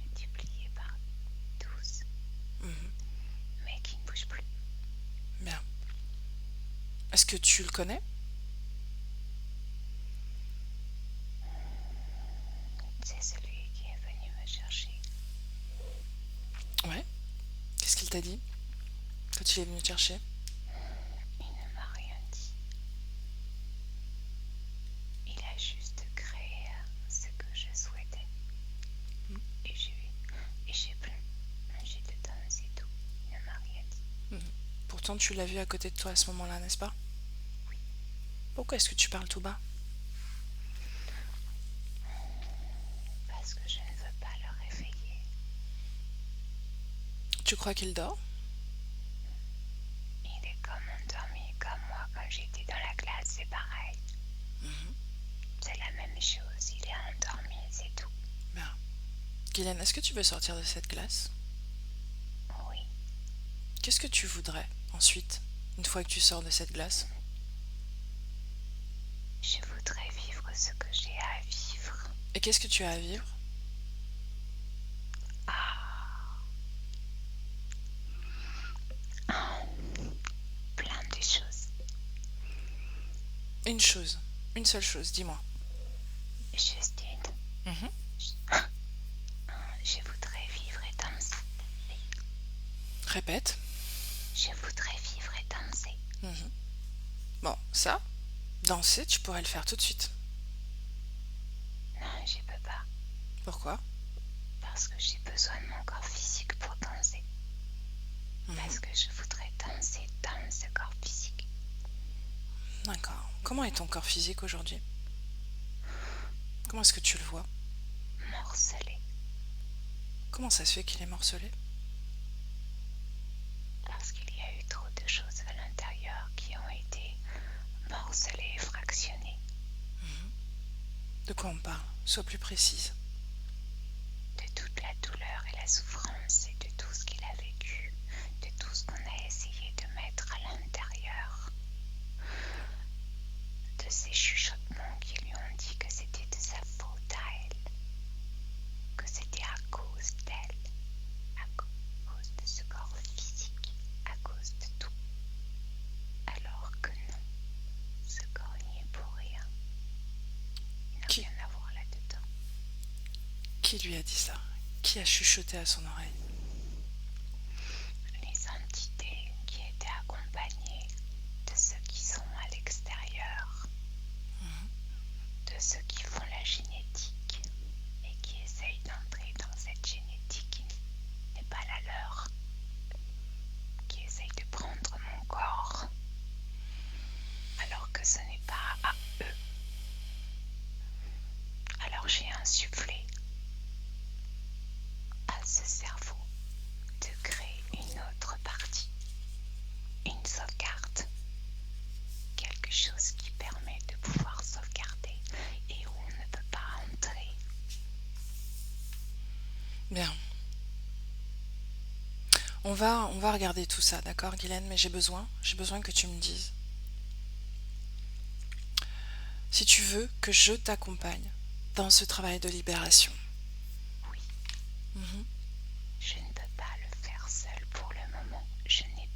Speaker 3: multiplié par 12,
Speaker 1: Mhm.
Speaker 3: mais qui ne bouge plus.
Speaker 1: Bien. Est-ce que tu le connais?
Speaker 3: C'est celui qui est venu me chercher.
Speaker 1: Ouais. Qu'est-ce qu'il t'a dit quand il est venu te chercher?
Speaker 3: Il ne m'a rien dit. Il a juste créé ce que je souhaitais.
Speaker 1: Mm.
Speaker 3: Et j'ai plongé dedans, c'est tout. Il ne m'a rien dit.
Speaker 1: Pourtant, tu l'as vu à côté de toi à ce moment-là, n'est-ce pas?
Speaker 3: Oui.
Speaker 1: Pourquoi est-ce que tu parles tout bas?
Speaker 3: Parce que je ne veux pas le réveiller.
Speaker 1: Tu crois qu'il dort?
Speaker 3: Il est comme endormi, comme moi quand j'étais dans la classe, c'est pareil.
Speaker 1: Mhm.
Speaker 3: C'est la même chose, il est endormi, c'est tout.
Speaker 1: Bien. Guylaine, est-ce que tu veux sortir de cette classe?
Speaker 3: Oui,
Speaker 1: Qu'est-ce que tu voudrais ensuite, une fois que tu sors de cette glace?
Speaker 3: je voudrais vivre ce que j'ai à vivre.
Speaker 1: Et qu'est-ce que tu as à vivre?
Speaker 3: Plein de choses.
Speaker 1: Une chose. Une seule chose, dis-moi.
Speaker 3: Juste une.
Speaker 1: Mhm.
Speaker 3: Je voudrais vivre et danser.
Speaker 1: Répète.
Speaker 3: Je voudrais vivre et danser.
Speaker 1: Mhm. Bon, ça, danser, tu pourrais le faire tout de suite.
Speaker 3: Non, je peux pas.
Speaker 1: Pourquoi?
Speaker 3: Parce que j'ai besoin de mon corps physique pour danser.
Speaker 1: Mhm.
Speaker 3: Parce que je voudrais danser dans ce corps physique.
Speaker 1: D'accord. Comment est ton corps physique aujourd'hui? Comment est-ce que tu le vois?
Speaker 3: Morcelé.
Speaker 1: Comment ça se fait qu'il est morcelé?
Speaker 3: Parce qu'il y a eu trop de choses à l'intérieur qui ont été morcelées et fractionnées.
Speaker 1: De quoi on parle? Sois plus précise.
Speaker 3: De toute la douleur et la souffrance et de tout ce qu'il a vécu. De tout ce qu'on a essayé de mettre à l'intérieur. De ces chuchotements qui lui ont dit que c'était de sa faute à elle. Que c'était à cause d'elle. À cause de ce corps physique. À cause de tout. Alors que non. Ce corps n'y est pour rien. Il n'a
Speaker 1: Qui,
Speaker 3: rien à voir là-dedans.
Speaker 1: Qui lui a dit ça? Qui a chuchoté à son oreille?
Speaker 3: Les entités qui étaient accompagnées de ceux qui sont à l'extérieur, de ceux qui font la génétique et qui essayent d'entrer dans cette génétique qui n'est pas la leur, qui essayent de prendre mon corps, alors que ce n'est pas à eux. Alors j'ai insufflé à ce cerveau de créer une autre partie, une sauvegarde, quelque chose qui permet de pouvoir sauvegarder et où on ne peut pas entrer.
Speaker 1: Bien. On va regarder tout ça, d'accord, Guylaine, mais j'ai besoin que tu me dises si tu veux que je t'accompagne dans ce travail de libération.
Speaker 3: Oui,
Speaker 1: Mhm.
Speaker 3: je ne peux pas le faire seul pour le moment. Je n'ai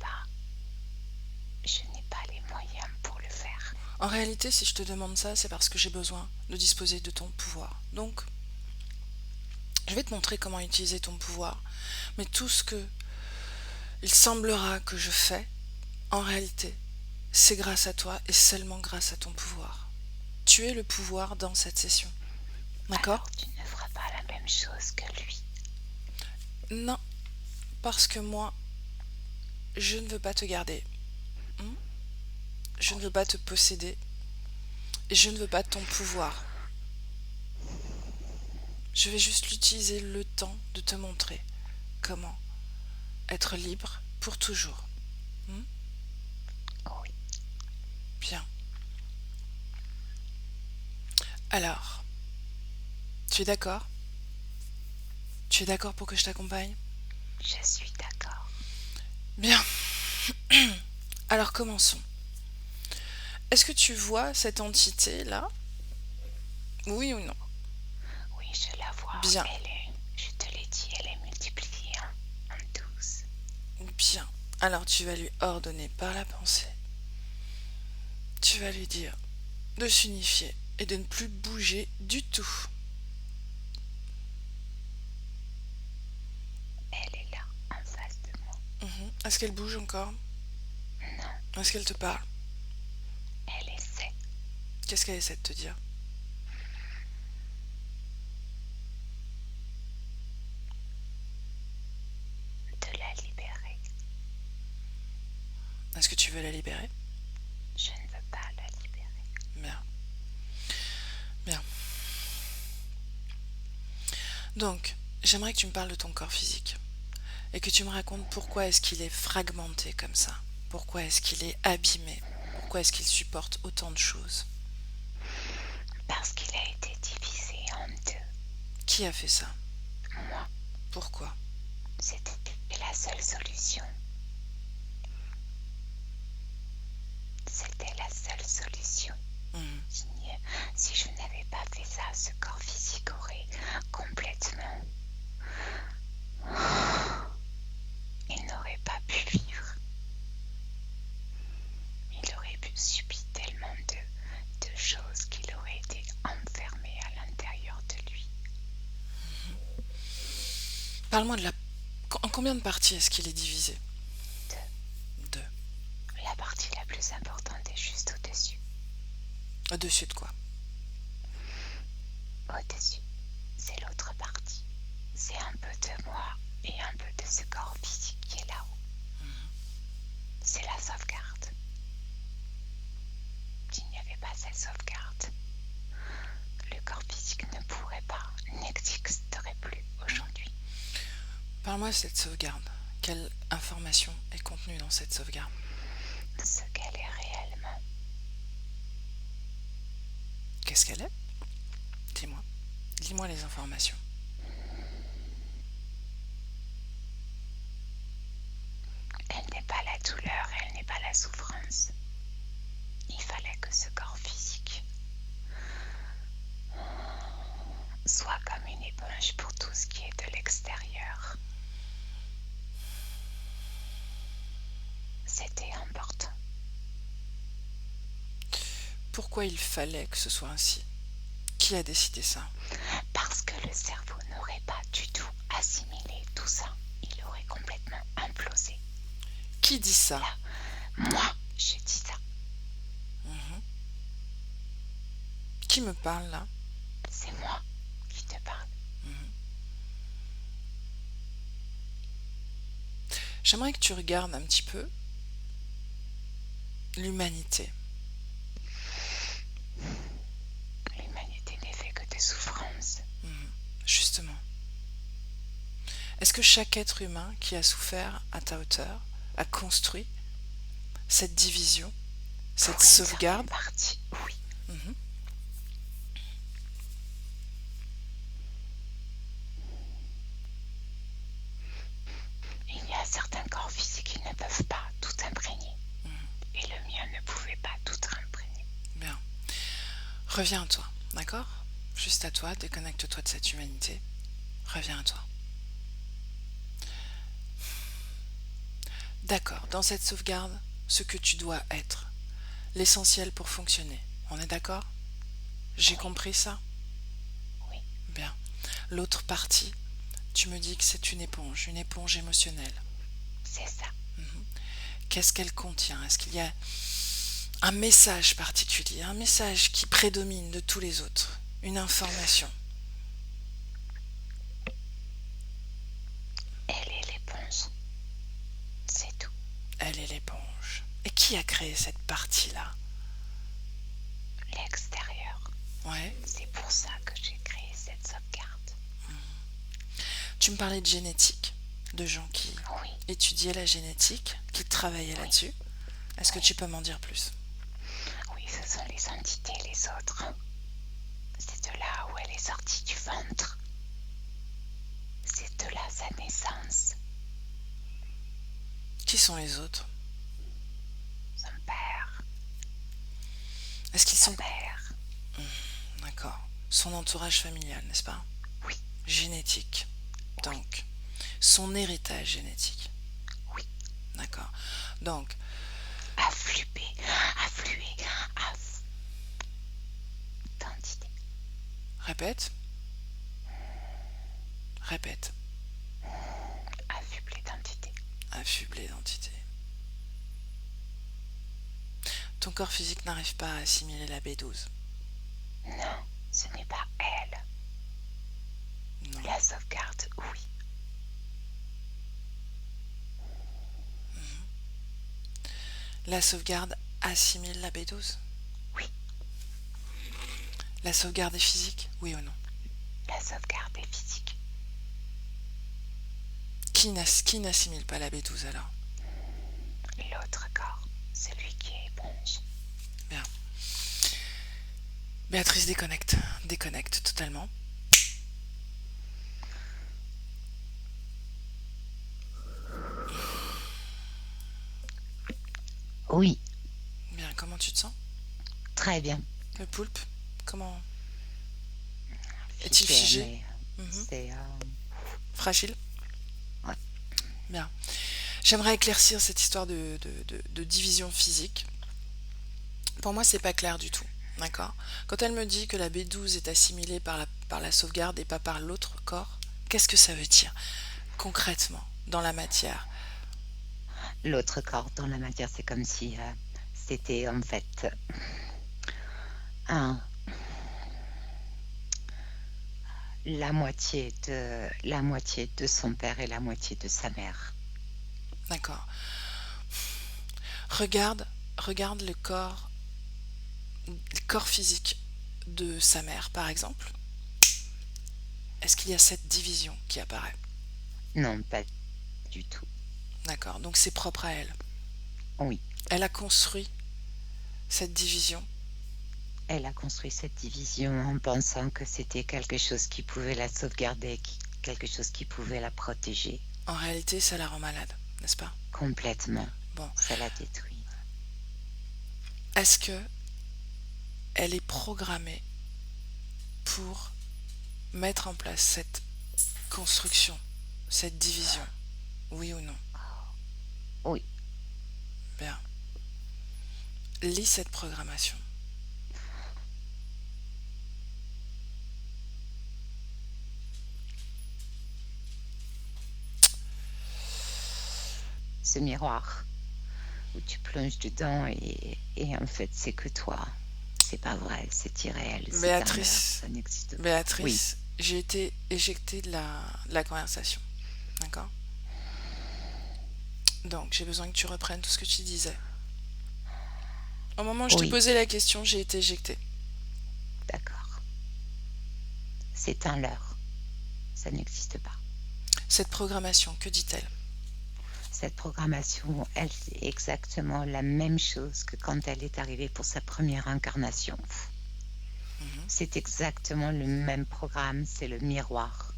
Speaker 3: pas les moyens pour le faire.
Speaker 1: En réalité, si je te demande ça, c'est parce que j'ai besoin de disposer de ton pouvoir. Donc, je vais te montrer comment utiliser ton pouvoir, mais tout ce que il semblera que je fais, en réalité, c'est grâce à toi et seulement grâce à ton pouvoir. Tu es le pouvoir dans cette session. D'accord?
Speaker 3: Alors tu ne feras pas la même chose que lui.
Speaker 1: Non, parce que moi, je ne veux pas te garder. Je ne veux pas te posséder. Et je ne veux pas ton pouvoir. Je vais juste l'utiliser le temps de te montrer comment être libre pour toujours.
Speaker 3: Oui,
Speaker 1: Bien. Alors, tu es d'accord? Tu es d'accord pour que je t'accompagne?
Speaker 3: je suis d'accord.
Speaker 1: Bien. Alors commençons. Est-ce que tu vois cette entité-là? Oui ou non?
Speaker 3: Oui, je la vois.
Speaker 1: Bien.
Speaker 3: Je te l'ai dit, elle est multipliée en 12.
Speaker 1: Bien. Alors tu vas lui ordonner par la pensée. Tu vas lui dire de s'unifier et de ne plus bouger du tout.
Speaker 3: Elle est là, en face de moi.
Speaker 1: Est-ce qu'elle bouge encore?
Speaker 3: Non,
Speaker 1: Est-ce qu'elle te parle?
Speaker 3: elle essaie
Speaker 1: Qu'est-ce qu'elle essaie de te dire?
Speaker 3: de la libérer.
Speaker 1: Est-ce que tu veux la libérer?
Speaker 3: Je ne veux pas la libérer.
Speaker 1: Bien. Bien. Donc, j'aimerais que tu me parles de ton corps physique et que tu me racontes pourquoi est-ce qu'il est fragmenté comme ça? Pourquoi est-ce qu'il est abîmé? Pourquoi est-ce qu'il supporte autant de choses?
Speaker 3: Parce qu'il a été divisé en deux.
Speaker 1: Qui a fait ça?
Speaker 3: Moi,
Speaker 1: Pourquoi?
Speaker 3: c'était la seule solution. C'était la seule solution. Si je n'avais pas fait ça, ce corps physique aurait complètement... Il n'aurait pas pu vivre. Il aurait subi tellement de choses qu'il aurait été enfermé à l'intérieur de lui.
Speaker 1: Parle-moi de la... En combien de parties est-ce qu'il est divisé? Deux.
Speaker 3: La partie la plus importante est juste au-dessus.
Speaker 1: Au-dessus de quoi?
Speaker 3: Au-dessus, c'est l'autre partie. C'est un peu de moi et un peu de ce corps physique qui est là-haut. C'est la sauvegarde. S'il n'y avait pas cette sauvegarde, le corps physique ne pourrait pas, n'existerait plus aujourd'hui.
Speaker 1: Parle-moi de cette sauvegarde. Quelle information est contenue dans cette sauvegarde?
Speaker 3: Ce qu'elle est réellement.
Speaker 1: Qu'est-ce qu'elle est? Dis-moi. Dis-moi les informations.
Speaker 3: Elle n'est pas la douleur, elle n'est pas la souffrance. Il fallait que ce corps physique soit comme une éponge pour tout ce qui est de l'extérieur. C'était important.
Speaker 1: Pourquoi il fallait que ce soit ainsi? Qui a décidé ça?
Speaker 3: Parce que le cerveau ne
Speaker 1: Qui dit ça?
Speaker 3: Là, moi, je dis ça.
Speaker 1: Mhm. Qui me parle là?
Speaker 3: C'est moi qui te parle.
Speaker 1: Mhm. J'aimerais que tu regardes un petit peu l'humanité.
Speaker 3: L'humanité n'est fait que de souffrance.
Speaker 1: Mhm. Justement. Est-ce que chaque être humain qui a souffert à ta hauteur a construit cette division, cette
Speaker 3: Pour une certaine
Speaker 1: sauvegarde?
Speaker 3: partie, oui.
Speaker 1: Mhm.
Speaker 3: Il y a certains corps physiques qui ne peuvent pas tout imprégner.
Speaker 1: Mhm.
Speaker 3: Et le mien ne pouvait pas tout imprégner.
Speaker 1: Bien. Reviens à toi, d'accord? Juste à toi, déconnecte-toi de cette humanité. Reviens à toi. D'accord, dans cette sauvegarde, ce que tu dois être, l'essentiel pour fonctionner. On est d'accord? J'ai compris ça?
Speaker 3: Oui.
Speaker 1: Bien. L'autre partie, tu me dis que c'est une éponge émotionnelle.
Speaker 3: C'est ça.
Speaker 1: Qu'est-ce qu'elle contient? Est-ce qu'il y a un message particulier, un message qui prédomine de tous les autres? Une information?
Speaker 3: Elle est l'éponge. C'est tout.
Speaker 1: Elle est l'éponge. Et qui a créé cette partie-là?
Speaker 3: L'extérieur.
Speaker 1: Ouais.
Speaker 3: C'est pour ça que j'ai créé cette sauvegarde.
Speaker 1: Tu me parlais de génétique, de gens qui
Speaker 3: Oui.
Speaker 1: étudiaient la génétique, qui travaillaient là-dessus. Est-ce que tu peux m'en dire plus?
Speaker 3: Oui, ce sont les entités, les autres. C'est de là où elle est sortie du ventre. C'est de là sa naissance.
Speaker 1: Qui sont les autres?
Speaker 3: Son père.
Speaker 1: Est-ce qu'ils
Speaker 3: Sa
Speaker 1: sont...
Speaker 3: mère.
Speaker 1: D'accord. Son entourage familial, n'est-ce pas?
Speaker 3: Oui.
Speaker 1: Génétique. Donc, son héritage génétique.
Speaker 3: Oui.
Speaker 1: D'accord. Donc,
Speaker 3: Afflué. D'entité.
Speaker 1: répète. Répète.
Speaker 3: Affublé d'entité.
Speaker 1: Affublé d'entité. Ton corps physique n'arrive pas à assimiler la B12.
Speaker 3: Non, ce n'est pas elle.
Speaker 1: Non.
Speaker 3: La sauvegarde, oui.
Speaker 1: La sauvegarde assimile la B12?
Speaker 3: Oui.
Speaker 1: La sauvegarde est physique? Oui ou non?
Speaker 3: La sauvegarde est physique.
Speaker 1: Qui n'assimile pas la B12 alors?
Speaker 3: L'autre corps, celui qui est éponge.
Speaker 1: Bien. Béatrice, déconnecte. Déconnecte totalement.
Speaker 3: Oui,
Speaker 1: Bien, comment tu te sens?
Speaker 3: très bien.
Speaker 1: Le poulpe, comment est-il
Speaker 3: Figé,
Speaker 1: figé?
Speaker 3: mais
Speaker 1: Mhm.
Speaker 3: c'est...
Speaker 1: Fragile?
Speaker 3: Ouais.
Speaker 1: Bien. J'aimerais éclaircir cette histoire de division physique. Pour moi, c'est pas clair du tout. D'accord? Quand elle me dit que la B12 est assimilée par la sauvegarde et pas par l'autre corps, qu'est-ce que ça veut dire concrètement dans la matière?
Speaker 3: L'autre corps dans la matière, c'est comme si c'était en fait un, la moitié de son père et la moitié de sa mère.
Speaker 1: D'accord. Regarde le corps physique de sa mère, par exemple. Est-ce qu'il y a cette division qui apparaît?
Speaker 3: Non, pas du tout.
Speaker 1: D'accord, donc c'est propre à elle.
Speaker 3: Oui,
Speaker 1: Elle a construit cette division.
Speaker 3: elle a construit cette division en pensant que c'était quelque chose qui pouvait la sauvegarder, quelque chose qui pouvait la protéger.
Speaker 1: En réalité, ça la rend malade, n'est-ce pas?
Speaker 3: Complètement.
Speaker 1: Bon,
Speaker 3: Ça la détruit.
Speaker 1: est-ce que elle est programmée pour mettre en place cette construction, cette division? Oui ou non?
Speaker 3: Oui,
Speaker 1: Bien. Lis cette programmation.
Speaker 3: ce miroir où tu plonges dedans et en fait, c'est que toi. C'est pas vrai, c'est irréel, c'est un leurre,
Speaker 1: Béatrice,
Speaker 3: ça n'existe pas. Oui,
Speaker 1: Béatrice, j'ai été éjectée de la conversation. D'accord? Donc, j'ai besoin que tu reprennes tout ce que tu disais. Au moment où je te
Speaker 3: oui,
Speaker 1: posais la question, j'ai été éjectée.
Speaker 3: d'accord. C'est un leurre, ça n'existe pas.
Speaker 1: Cette programmation, que dit-elle?
Speaker 3: Cette programmation, elle, c'est exactement la même chose que quand elle est arrivée pour sa première incarnation.
Speaker 1: Mhm.
Speaker 3: C'est exactement le même programme, c'est le miroir.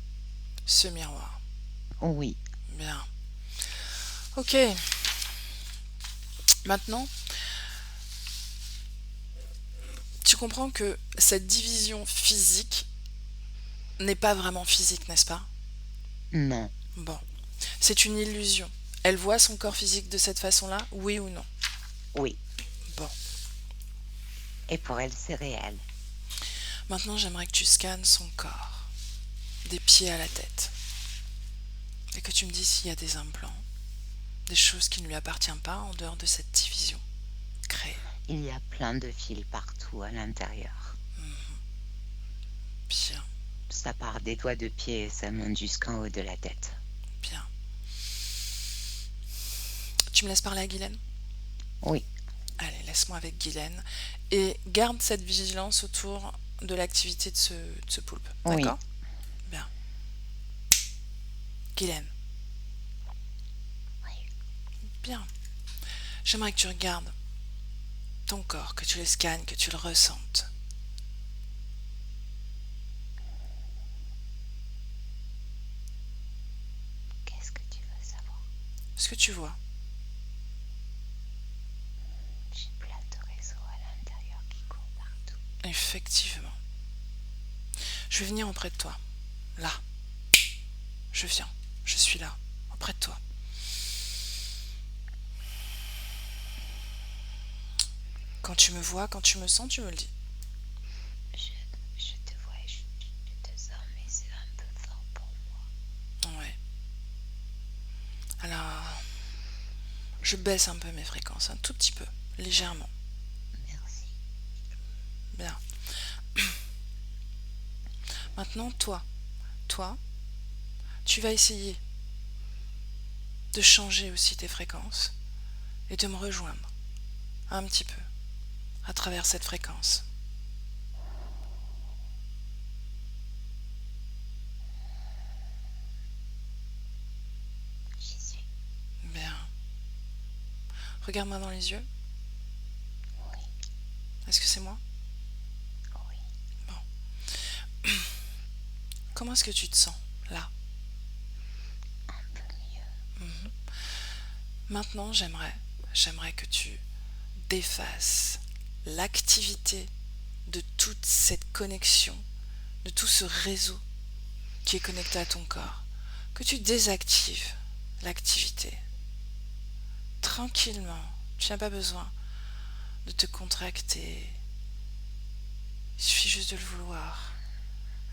Speaker 1: Ce miroir.
Speaker 3: Oui,
Speaker 1: Bien. Ok. Maintenant, tu comprends que cette division physique n'est pas vraiment physique, n'est-ce pas?
Speaker 3: non,
Speaker 1: Bon. C'est une illusion. Elle voit son corps physique de cette façon-là, oui ou non?
Speaker 3: oui.
Speaker 1: Bon.
Speaker 3: Et pour elle, c'est réel.
Speaker 1: Maintenant, j'aimerais que tu scannes son corps, des pieds à la tête, et que tu me dises s'il y a des implants, des choses qui ne lui appartiennent pas en dehors de cette division créée.
Speaker 3: Il y a plein de fils partout à l'intérieur.
Speaker 1: Bien,
Speaker 3: Ça part des doigts de pied et ça monte jusqu'en haut de la tête.
Speaker 1: bien. Tu me laisses parler à Guylaine?
Speaker 3: Oui,
Speaker 1: Allez, laisse-moi avec Guylaine. Et garde cette vigilance autour de l'activité de ce poulpe.
Speaker 3: oui.
Speaker 1: D'accord? Bien. Guylaine.
Speaker 3: Oui.
Speaker 1: Bien. J'aimerais que tu regardes ton corps, que tu le scannes, que tu le ressentes.
Speaker 3: Qu'est-ce que tu veux savoir?
Speaker 1: Ce que tu vois.
Speaker 3: J'ai plein de réseaux à l'intérieur qui courent partout.
Speaker 1: Effectivement. Je vais venir auprès de toi. Là. Je viens. Je suis là. Auprès de toi. Quand tu me vois, quand tu me sens, tu me le dis.
Speaker 3: Je te vois et je te sens, mais c'est un peu fort pour moi.
Speaker 1: Ouais. Alors, je baisse un peu mes fréquences, un tout petit peu, légèrement.
Speaker 3: Merci.
Speaker 1: Bien. Maintenant, toi, tu vas essayer de changer aussi tes fréquences et de me rejoindre un petit peu à travers cette fréquence.
Speaker 3: J'y suis.
Speaker 1: Bien. Regarde-moi dans les yeux.
Speaker 3: Oui,
Speaker 1: Est-ce que c'est moi?
Speaker 3: oui.
Speaker 1: Bon. Comment est-ce que tu te sens là?
Speaker 3: Un peu mieux.
Speaker 1: Maintenant, j'aimerais que tu défasses l'activité de toute cette connexion, de tout ce réseau qui est connecté à ton corps, que tu désactives l'activité tranquillement. Tu n'as pas besoin de te contracter. Il suffit juste de le vouloir,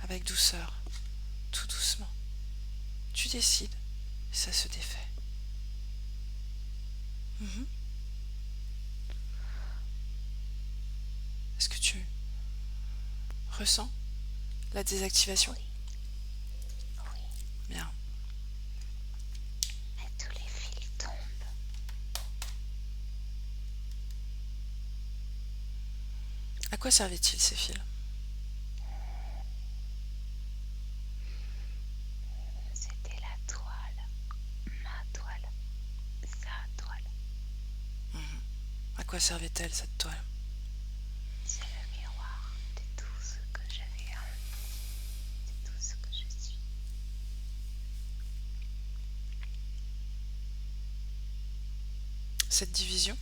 Speaker 1: avec douceur, tout doucement. Tu décides, et ça se défait. Mhm. Est-ce que tu ressens la désactivation?
Speaker 3: Oui, oui.
Speaker 1: Bien.
Speaker 3: Et tous les fils tombent.
Speaker 1: À quoi servaient-ils ces fils?
Speaker 3: C'était la toile. Ma toile. Sa toile.
Speaker 1: À quoi servait-elle cette toile?
Speaker 3: C'est le miroir de tout ce que j'avais envie, de tout ce que je suis.
Speaker 1: Cette division?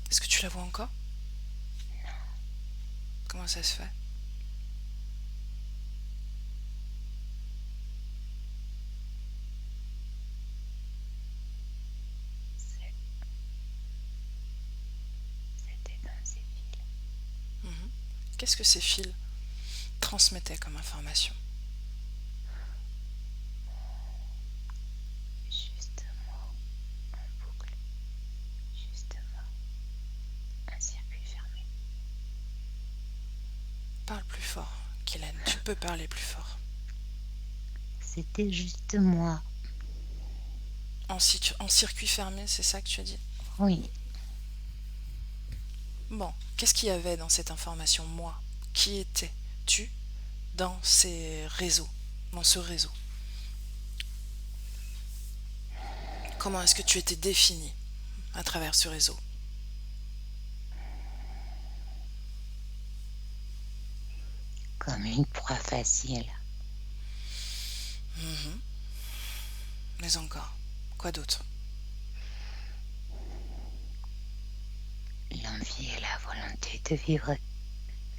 Speaker 1: Est-ce que tu la vois encore? Comment ça se fait?
Speaker 3: C'était dans ces fils.
Speaker 1: Mhm. Qu'est-ce que ces fils transmettaient comme information?
Speaker 3: Juste
Speaker 1: Guylaine, tu peux parler plus fort.
Speaker 3: C'était juste moi.
Speaker 1: En circuit fermé, c'est ça que tu as dit?
Speaker 3: Oui.
Speaker 1: Bon, qu'est-ce qu'il y avait dans cette information, moi? Qui étais-tu dans ces réseaux, dans ce réseau? Comment est-ce que tu étais défini à travers ce réseau?
Speaker 3: Comme une proie facile.
Speaker 1: Mais encore, quoi d'autre?
Speaker 3: L'envie et la volonté de vivre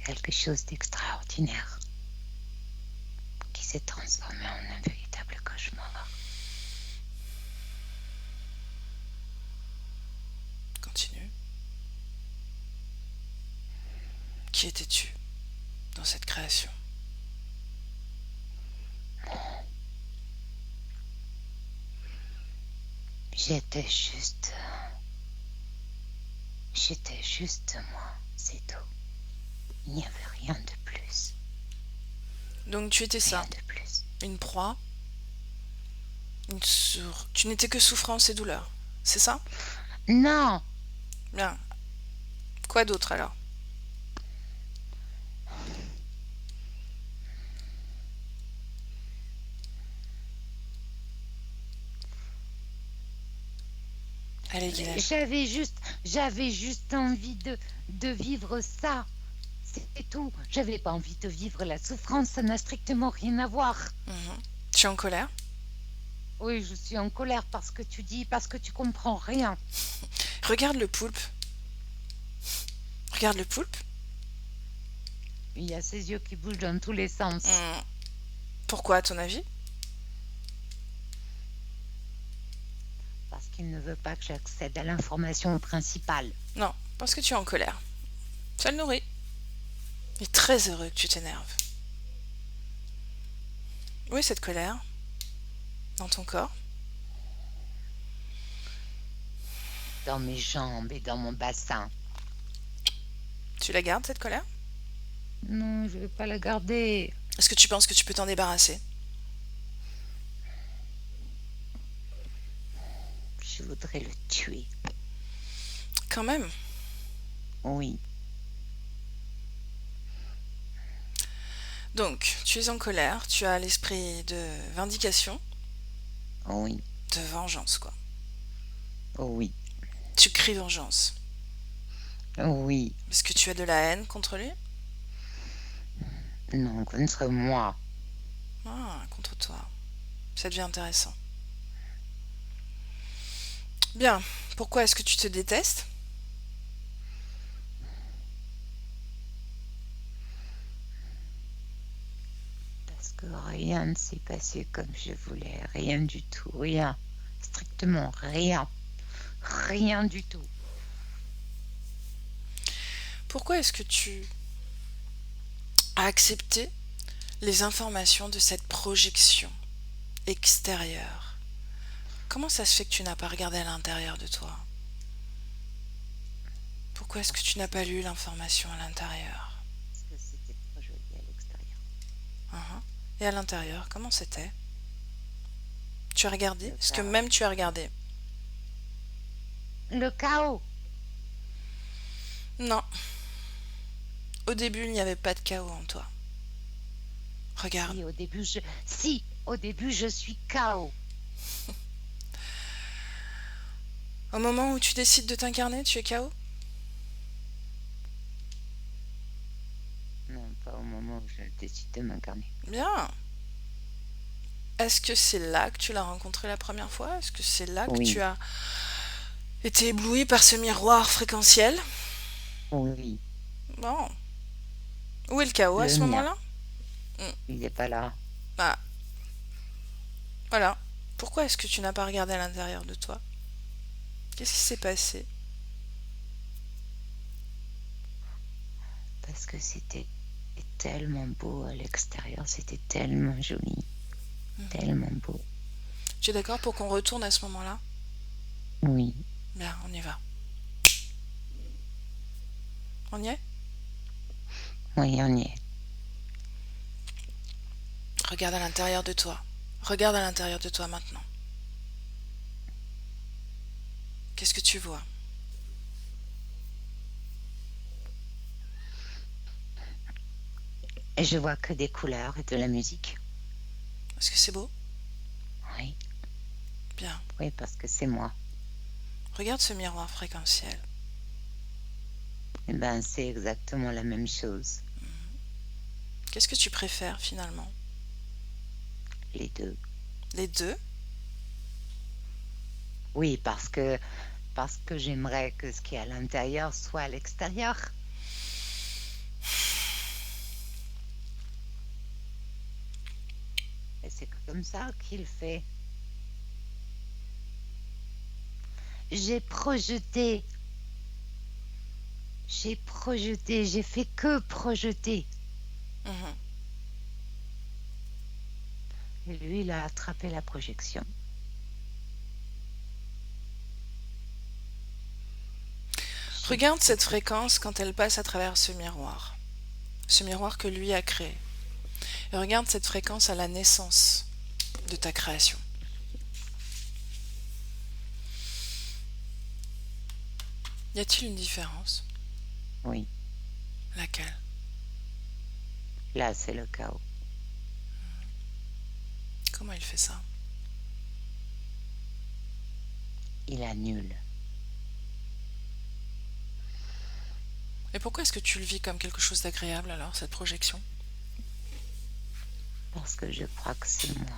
Speaker 3: quelque chose d'extraordinaire qui s'est transformé en un véritable cauchemar.
Speaker 1: Continue. Qui étais-tu dans cette création?
Speaker 3: J'étais juste... J'étais juste moi, c'est tout. Il n'y avait rien de plus.
Speaker 1: Donc tu étais
Speaker 3: Rien
Speaker 1: ça,
Speaker 3: de plus.
Speaker 1: une proie, tu n'étais que souffrance et douleur, c'est ça?
Speaker 3: Non!
Speaker 1: Bien. Quoi d'autre alors? Allez, Guylaine.
Speaker 3: J'avais juste envie de vivre ça. C'est tout. J'avais pas envie de vivre la souffrance, ça n'a strictement rien à voir.
Speaker 1: Tu es en colère?
Speaker 3: Oui, je suis en colère parce que tu dis, parce que tu comprends rien.
Speaker 1: Regarde le poulpe. Regarde le poulpe.
Speaker 3: Il y a ses yeux qui bougent dans tous les sens.
Speaker 1: Pourquoi, à ton avis?
Speaker 3: Parce qu'il ne veut pas que j'accède à l'information principale.
Speaker 1: Non, parce que tu es en colère. Ça le nourrit. Il est très heureux que tu t'énerves. Où est cette colère? Dans ton corps?
Speaker 3: Dans mes jambes et dans mon bassin.
Speaker 1: Tu la gardes, cette colère?
Speaker 3: Non, je ne vais pas la garder.
Speaker 1: Est-ce que tu penses que tu peux t'en débarrasser?
Speaker 3: Je voudrais le tuer.
Speaker 1: Quand même.
Speaker 3: Oui.
Speaker 1: Donc, tu es en colère, tu as l'esprit de vindication,
Speaker 3: Oui.
Speaker 1: de vengeance, quoi.
Speaker 3: Oui.
Speaker 1: Tu cries vengeance.
Speaker 3: Oui.
Speaker 1: Est-ce que tu as de la haine contre lui?
Speaker 3: Non, contre moi.
Speaker 1: Ah, contre toi. Ça devient intéressant. Bien. Pourquoi est-ce que tu te détestes?
Speaker 3: Parce que rien ne s'est passé comme je voulais. Rien du tout. Rien. Strictement rien. Rien du tout.
Speaker 1: Pourquoi est-ce que tu as accepté les informations de cette projection extérieure? Comment ça se fait que tu n'as pas regardé à l'intérieur de toi? Pourquoi est-ce que tu n'as pas lu l'information à l'intérieur?
Speaker 3: Parce que c'était trop joli à l'extérieur.
Speaker 1: Et à l'intérieur, comment c'était? Tu as regardé?
Speaker 3: Le
Speaker 1: Est-ce que
Speaker 3: chaos.
Speaker 1: même tu as regardé?
Speaker 3: Le chaos.
Speaker 1: Non. Au début, il n'y avait pas de chaos en toi. Regarde.
Speaker 3: Si, au début, je suis chaos.
Speaker 1: Au moment où tu décides de t'incarner, tu es chaos?
Speaker 3: Non, pas au moment où je décide de m'incarner.
Speaker 1: Bien. Est-ce que c'est là que tu l'as rencontré la première fois? Est-ce que c'est là que
Speaker 3: Oui.
Speaker 1: tu as été ébloui par ce miroir fréquentiel?
Speaker 3: Oui,
Speaker 1: Bon. Où est le chaos à
Speaker 3: le
Speaker 1: ce
Speaker 3: mien.
Speaker 1: moment-là?
Speaker 3: Il n'est pas là.
Speaker 1: Ah, voilà. Pourquoi est-ce que tu n'as pas regardé à l'intérieur de toi? Qu'est-ce qui s'est passé?
Speaker 3: Parce que c'était tellement beau à l'extérieur. C'était tellement joli. Tellement beau.
Speaker 1: Tu es d'accord pour qu'on retourne à ce moment-là?
Speaker 3: Oui,
Speaker 1: Bien, on y va. On y est?
Speaker 3: oui, on y est.
Speaker 1: Regarde à l'intérieur de toi. Regarde à l'intérieur de toi maintenant. Qu'est-ce que tu vois?
Speaker 3: Et je vois que des couleurs et de la musique.
Speaker 1: Est-ce que c'est beau?
Speaker 3: Oui,
Speaker 1: Bien.
Speaker 3: oui, parce que c'est moi.
Speaker 1: Regarde ce miroir fréquentiel.
Speaker 3: Eh ben, c'est exactement la même chose.
Speaker 1: Qu'est-ce que tu préfères finalement?
Speaker 3: Les deux.
Speaker 1: Les deux?
Speaker 3: Oui, parce que j'aimerais que ce qui est à l'intérieur soit à l'extérieur. Et c'est comme ça qu'il fait. J'ai projeté, j'ai fait que projeter.
Speaker 1: Mhm.
Speaker 3: Et lui, il a attrapé la projection. J'ai
Speaker 1: Regarde
Speaker 3: fait
Speaker 1: cette
Speaker 3: que
Speaker 1: fréquence quand elle passe à travers ce miroir que lui a créé. Et regarde cette fréquence à la naissance de ta création. Y a-t-il une différence?
Speaker 3: oui,
Speaker 1: Laquelle?
Speaker 3: là, c'est le chaos.
Speaker 1: Comment il fait ça?
Speaker 3: Il annule.
Speaker 1: Et pourquoi est-ce que tu le vis comme quelque chose d'agréable alors, cette projection?
Speaker 3: Parce que je crois que c'est moi.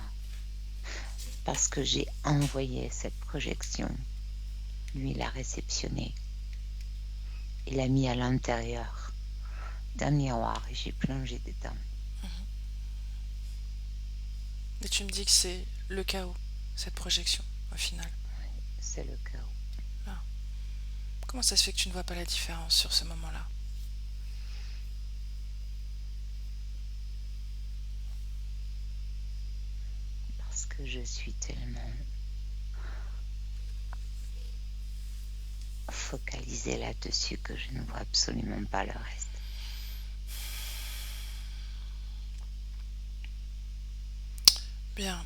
Speaker 3: Parce que j'ai envoyé cette projection. Lui, il l'a réceptionnée. Il l'a mis à l'intérieur d'un miroir et j'ai plongé dedans.
Speaker 1: Et tu me dis que c'est le chaos, cette projection, au final.
Speaker 3: C'est le chaos.
Speaker 1: Ah. Comment ça se fait que tu ne vois pas la différence sur ce moment-là?
Speaker 3: Parce que je suis tellement focalisée là-dessus que je ne vois absolument pas le reste.
Speaker 1: Bien.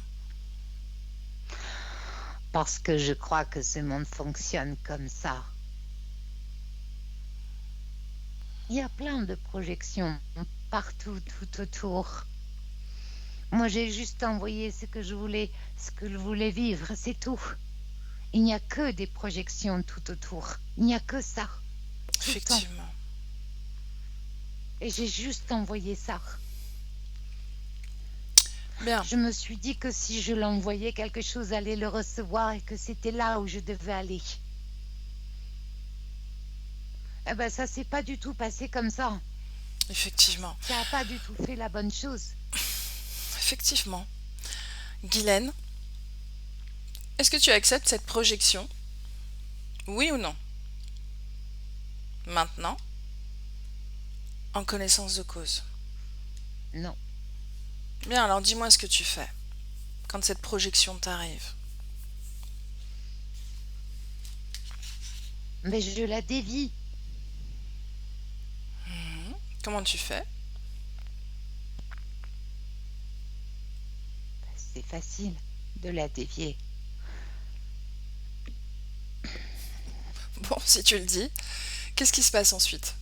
Speaker 3: Parce que je crois que ce monde fonctionne comme ça. Il y a plein de projections partout, tout autour. Moi, j'ai juste envoyé ce que je voulais vivre, c'est tout. Il n'y a que des projections tout autour. Il n'y a que ça, tout le temps.
Speaker 1: Effectivement.
Speaker 3: Et j'ai juste envoyé ça.
Speaker 1: Bien.
Speaker 3: Je me suis dit que si je l'envoyais, quelque chose allait le recevoir et que c'était là où je devais aller. Eh ben, ça s'est pas du tout passé comme ça.
Speaker 1: Effectivement.
Speaker 3: Ça n'a pas du tout fait la bonne chose.
Speaker 1: Effectivement. Guylaine, est-ce que tu acceptes cette projection? Oui ou non? Maintenant, en connaissance de cause.
Speaker 3: Non,
Speaker 1: Bien, alors dis-moi ce que tu fais quand cette projection t'arrive.
Speaker 3: mais je la dévie.
Speaker 1: Comment tu fais?
Speaker 3: C'est facile de la dévier.
Speaker 1: Bon, si tu le dis, qu'est-ce qui se passe ensuite?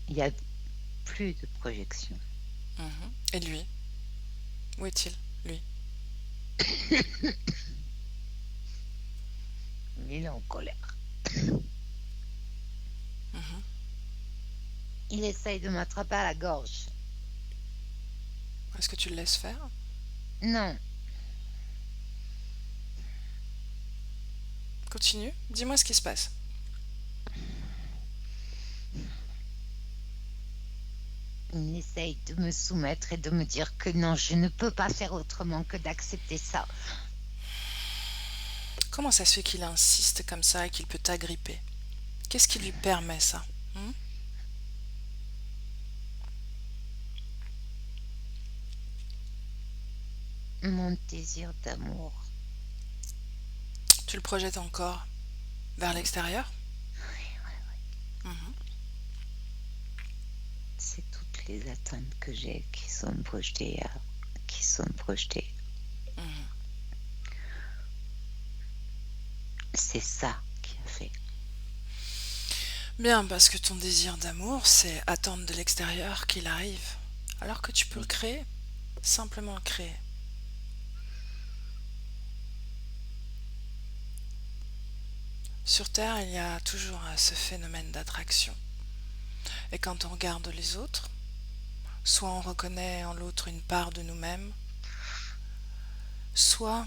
Speaker 3: Il n'y a plus de projection.
Speaker 1: Et lui? Où est-il, lui?
Speaker 3: Il est en colère.
Speaker 1: Mhm.
Speaker 3: Il essaye de m'attraper à la gorge.
Speaker 1: Est-ce que tu le laisses faire?
Speaker 3: Non,
Speaker 1: Continue, dis-moi ce qui se passe.
Speaker 3: il essaye de me soumettre et de me dire que non, je ne peux pas faire autrement que d'accepter ça.
Speaker 1: Comment ça se fait qu'il insiste comme ça et qu'il peut t'agripper? Qu'est-ce qui lui permet ça?
Speaker 3: Mon désir d'amour.
Speaker 1: Tu le projettes encore vers l'extérieur?
Speaker 3: c'est toutes les attentes que j'ai qui sont projetées.
Speaker 1: Mhm.
Speaker 3: C'est ça qui a fait.
Speaker 1: Bien, parce que ton désir d'amour, c'est attendre de l'extérieur qu'il arrive. Alors que tu peux le
Speaker 3: Oui,
Speaker 1: créer, simplement le créer. Sur Terre, il y a toujours ce phénomène d'attraction. Et quand on regarde les autres, soit on reconnaît en l'autre une part de nous-mêmes, soit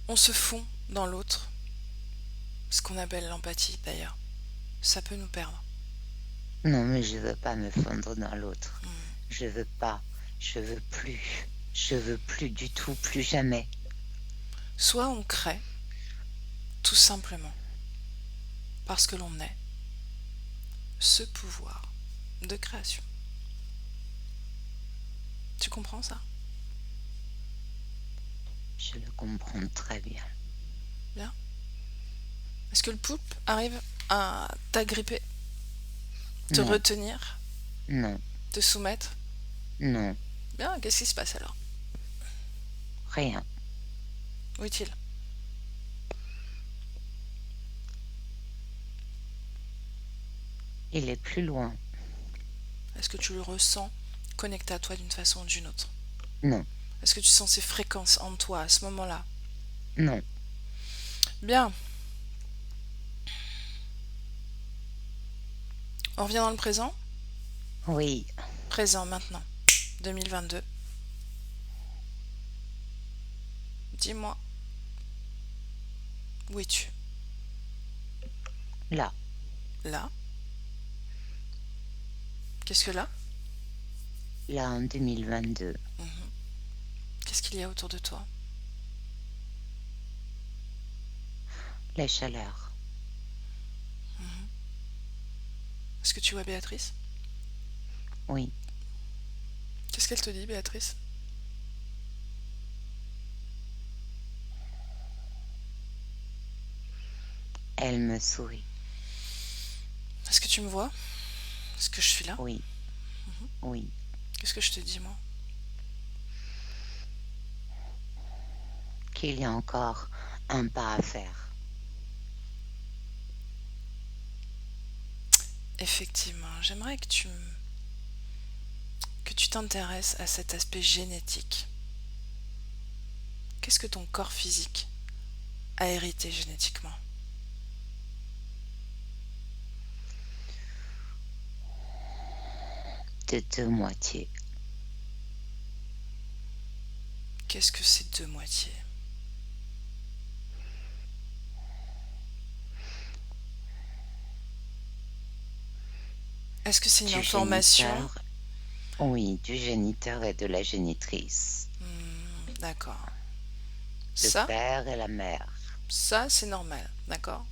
Speaker 1: on se fond dans l'autre, ce qu'on appelle l'empathie d'ailleurs. Ça peut nous perdre.
Speaker 3: non, mais je veux pas me fondre dans l'autre.
Speaker 1: Mm.
Speaker 3: Je veux pas. Je veux plus. Je veux plus du tout, plus jamais.
Speaker 1: Soit on crée, tout simplement, parce que l'on est ce pouvoir de création. Tu comprends ça?
Speaker 3: Je le comprends très bien.
Speaker 1: Bien. Est-ce que le poulpe arrive à t'agripper, te
Speaker 3: Non,
Speaker 1: retenir,
Speaker 3: non,
Speaker 1: te soumettre?
Speaker 3: non,
Speaker 1: Bien, qu'est-ce qui se passe alors?
Speaker 3: rien.
Speaker 1: Où est-il?
Speaker 3: Il est plus loin.
Speaker 1: Est-ce que tu le ressens connecté à toi d'une façon ou d'une autre?
Speaker 3: Non,
Speaker 1: Est-ce que tu sens ces fréquences en toi à ce moment-là?
Speaker 3: non.
Speaker 1: Bien, on revient dans le présent?
Speaker 3: Oui,
Speaker 1: Présent maintenant, 2022. Dis-moi, où es-tu?
Speaker 3: là,
Speaker 1: Là? Qu'est-ce que là?
Speaker 3: là en 2022.
Speaker 1: Mhm. Qu'est-ce qu'il y a autour de toi?
Speaker 3: La chaleur.
Speaker 1: Mhm. Est-ce que tu vois Béatrice?
Speaker 3: Oui,
Speaker 1: Qu'est-ce qu'elle te dit, Béatrice?
Speaker 3: elle me sourit.
Speaker 1: Est-ce que tu me vois? Est-ce que je suis là?
Speaker 3: Oui,
Speaker 1: Mhm.
Speaker 3: oui.
Speaker 1: Qu'est-ce que je te dis, moi?
Speaker 3: Qu'il y a encore un pas à faire.
Speaker 1: Effectivement, j'aimerais que tu t'intéresses à cet aspect génétique. Qu'est-ce que ton corps physique a hérité génétiquement?
Speaker 3: De deux moitiés.
Speaker 1: Qu'est-ce que ces deux moitiés? Est-ce que c'est une
Speaker 3: Du
Speaker 1: information?
Speaker 3: géniteur. Oui, du géniteur et de la génitrice.
Speaker 1: D'accord.
Speaker 3: Le
Speaker 1: Ça,
Speaker 3: père et la mère.
Speaker 1: ça c'est normal, d'accord?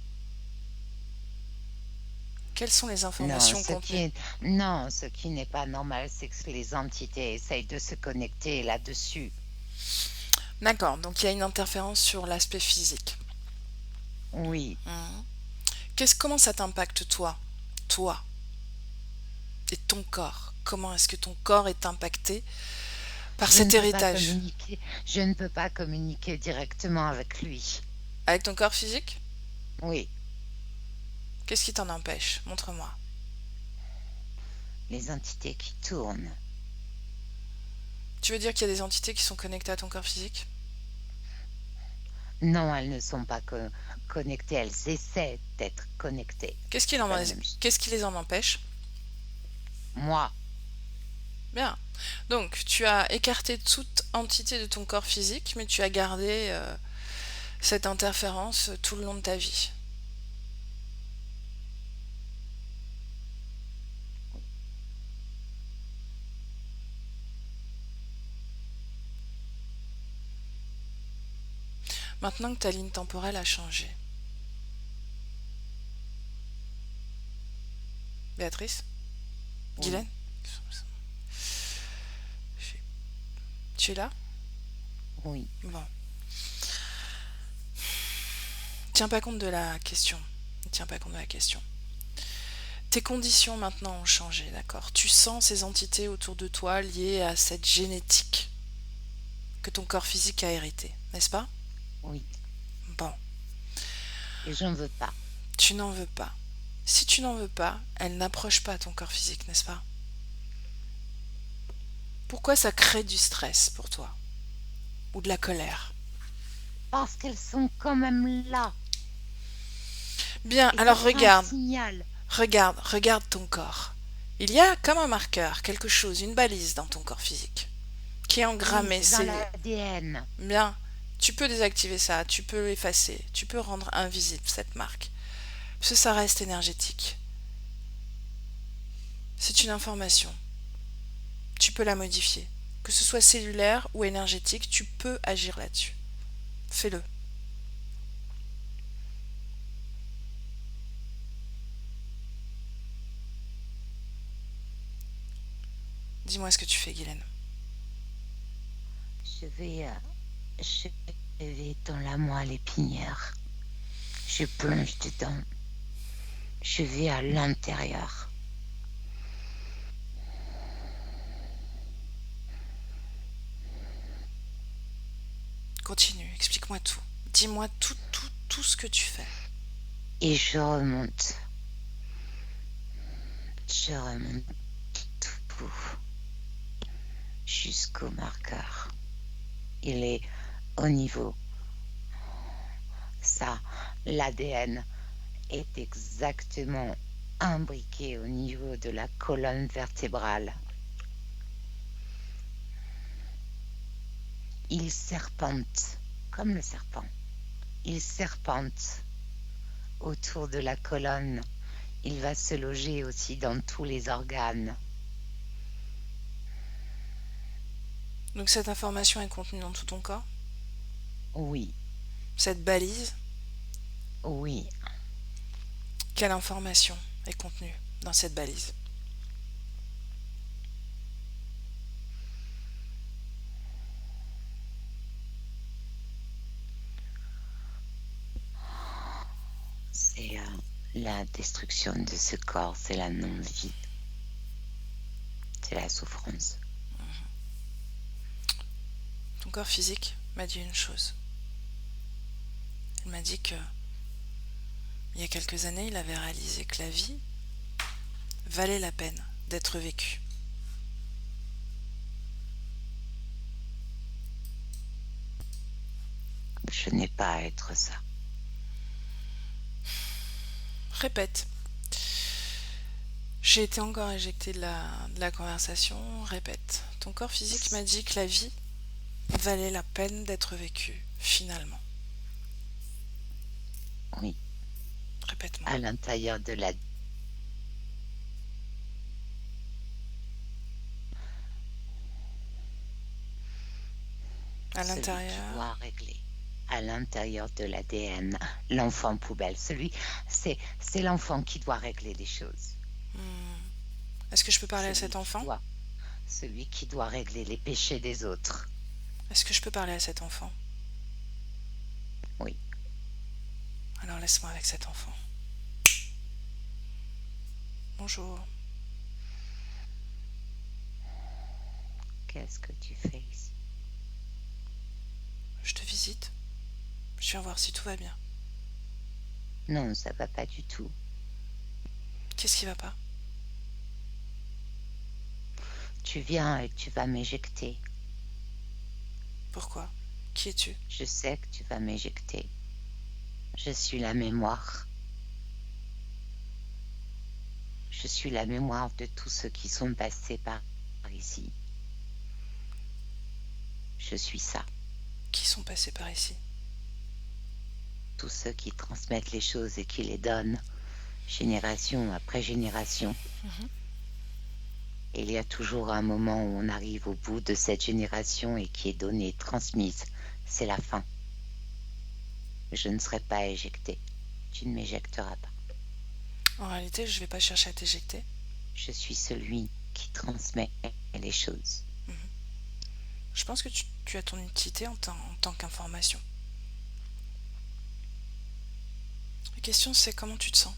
Speaker 1: Quelles sont les
Speaker 3: Non,
Speaker 1: informations contenues?
Speaker 3: non, ce qui n'est pas normal, c'est que les entités essayent de se connecter là-dessus.
Speaker 1: D'accord, donc il y a une interférence sur l'aspect physique.
Speaker 3: Oui,
Speaker 1: Mhm. Comment ça t'impacte toi? Toi et ton corps? Comment est-ce que ton corps est impacté par
Speaker 3: je ne
Speaker 1: cet
Speaker 3: peux pas
Speaker 1: héritage?
Speaker 3: communiquer, je ne peux pas communiquer directement avec lui.
Speaker 1: Avec ton corps physique?
Speaker 3: Oui,
Speaker 1: Qu'est-ce qui t'en empêche? Montre-moi.
Speaker 3: les entités qui tournent.
Speaker 1: Tu veux dire qu'il y a des entités qui sont connectées à ton corps physique?
Speaker 3: Non, elles ne sont pas connectées, elles essaient d'être connectées.
Speaker 1: Qu'est-ce qui,
Speaker 3: C'est pas la même chose.
Speaker 1: qu'est-ce qui les en empêche?
Speaker 3: Moi,
Speaker 1: Bien. Donc, tu as écarté toute entité de ton corps physique, mais tu as gardé cette interférence tout le long de ta vie. Maintenant que ta ligne temporelle a changé. Béatrice?
Speaker 3: oui,
Speaker 1: Guylaine? Tu es là?
Speaker 3: oui,
Speaker 1: Bon. Tiens pas compte de la question. Ne tiens pas compte de la question. tes conditions maintenant ont changé, d'accord? Tu sens ces entités autour de toi liées à cette génétique que ton corps physique a hérité, n'est-ce pas?
Speaker 3: Oui,
Speaker 1: Bon,
Speaker 3: et je ne veux pas.
Speaker 1: tu n'en veux pas. Si tu n'en veux pas, elles n'approchent pas ton corps physique, n'est-ce pas? Pourquoi ça crée du stress pour toi? Ou de la colère?
Speaker 3: Parce qu'elles sont quand même là.
Speaker 1: Bien,
Speaker 3: Et ça
Speaker 1: alors
Speaker 3: fait un
Speaker 1: regarde,
Speaker 3: signal.
Speaker 1: regarde ton corps. Il y a comme un marqueur, quelque chose, une balise dans ton corps physique, qui est
Speaker 3: Oui,
Speaker 1: engrammée,
Speaker 3: c'est dans
Speaker 1: scellée.
Speaker 3: l'ADN.
Speaker 1: Bien, tu peux désactiver ça, tu peux l'effacer, tu peux rendre invisible cette marque. Parce que ça reste énergétique. C'est une information. Tu peux la modifier. Que ce soit cellulaire ou énergétique, tu peux agir là-dessus. Fais-le. Dis-moi ce que tu fais, Guylaine.
Speaker 3: Je vais, je vais dans la moelle épinière. Je plonge dedans. Je vais à l'intérieur.
Speaker 1: Continue, explique-moi tout. Dis-moi tout ce que tu fais.
Speaker 3: Et je remonte. Je remonte tout jusqu'au marqueur. Il est au niveau. Ça, l'ADN est exactement imbriqué au niveau de la colonne vertébrale. Il serpente, comme le serpent. Il serpente autour de la colonne. Il va se loger aussi dans tous les organes.
Speaker 1: Donc cette information est contenue dans tout ton corps?
Speaker 3: Oui,
Speaker 1: Cette balise,
Speaker 3: oui.
Speaker 1: quelle information est contenue dans cette balise?
Speaker 3: C'est la destruction de ce corps, c'est la non-vie. C'est la souffrance.
Speaker 1: Ton corps physique m'a dit une chose. Il m'a dit que il y a quelques années, il avait réalisé que la vie valait la peine d'être vécue.
Speaker 3: Je n'ai pas à être ça.
Speaker 1: Répète. J'ai été encore éjectée de la conversation. Répète. Ton corps physique m'a dit que la vie valait la peine d'être vécue, finalement.
Speaker 3: Oui,
Speaker 1: Répète-moi.
Speaker 3: à l'intérieur de la...
Speaker 1: À
Speaker 3: Celui qui
Speaker 1: l'intérieur.
Speaker 3: doit régler. À l'intérieur de l'ADN, l'enfant poubelle. C'est l'enfant qui doit régler les choses.
Speaker 1: Est-ce que je peux parler à cet enfant?
Speaker 3: Celui qui doit régler les péchés des autres.
Speaker 1: Est-ce que je peux parler à cet enfant?
Speaker 3: Oui.
Speaker 1: Alors laisse-moi avec cet enfant. Bonjour.
Speaker 3: Qu'est-ce que tu fais ici?
Speaker 1: Je te visite. Je viens voir si tout va bien.
Speaker 3: Non, ça va pas du tout.
Speaker 1: Qu'est-ce qui va pas?
Speaker 3: Tu viens et tu vas m'éjecter.
Speaker 1: Pourquoi? Qui es-tu?
Speaker 3: Je sais que tu vas m'éjecter. Je suis la mémoire. Je suis la mémoire de tous ceux qui sont passés par ici. Je suis ça.
Speaker 1: Qui sont passés par ici?
Speaker 3: Tous ceux qui transmettent les choses et qui les donnent, génération après génération. Et il y a toujours un moment où on arrive au bout de cette génération et qui est donnée, transmise. C'est la fin. Je ne serai pas éjectée. Tu ne m'éjecteras pas.
Speaker 1: En réalité, je vais pas chercher à t'éjecter.
Speaker 3: Je suis celui qui transmet les choses.
Speaker 1: Je pense que tu as ton utilité en tant qu'information. La question, c'est comment tu te sens?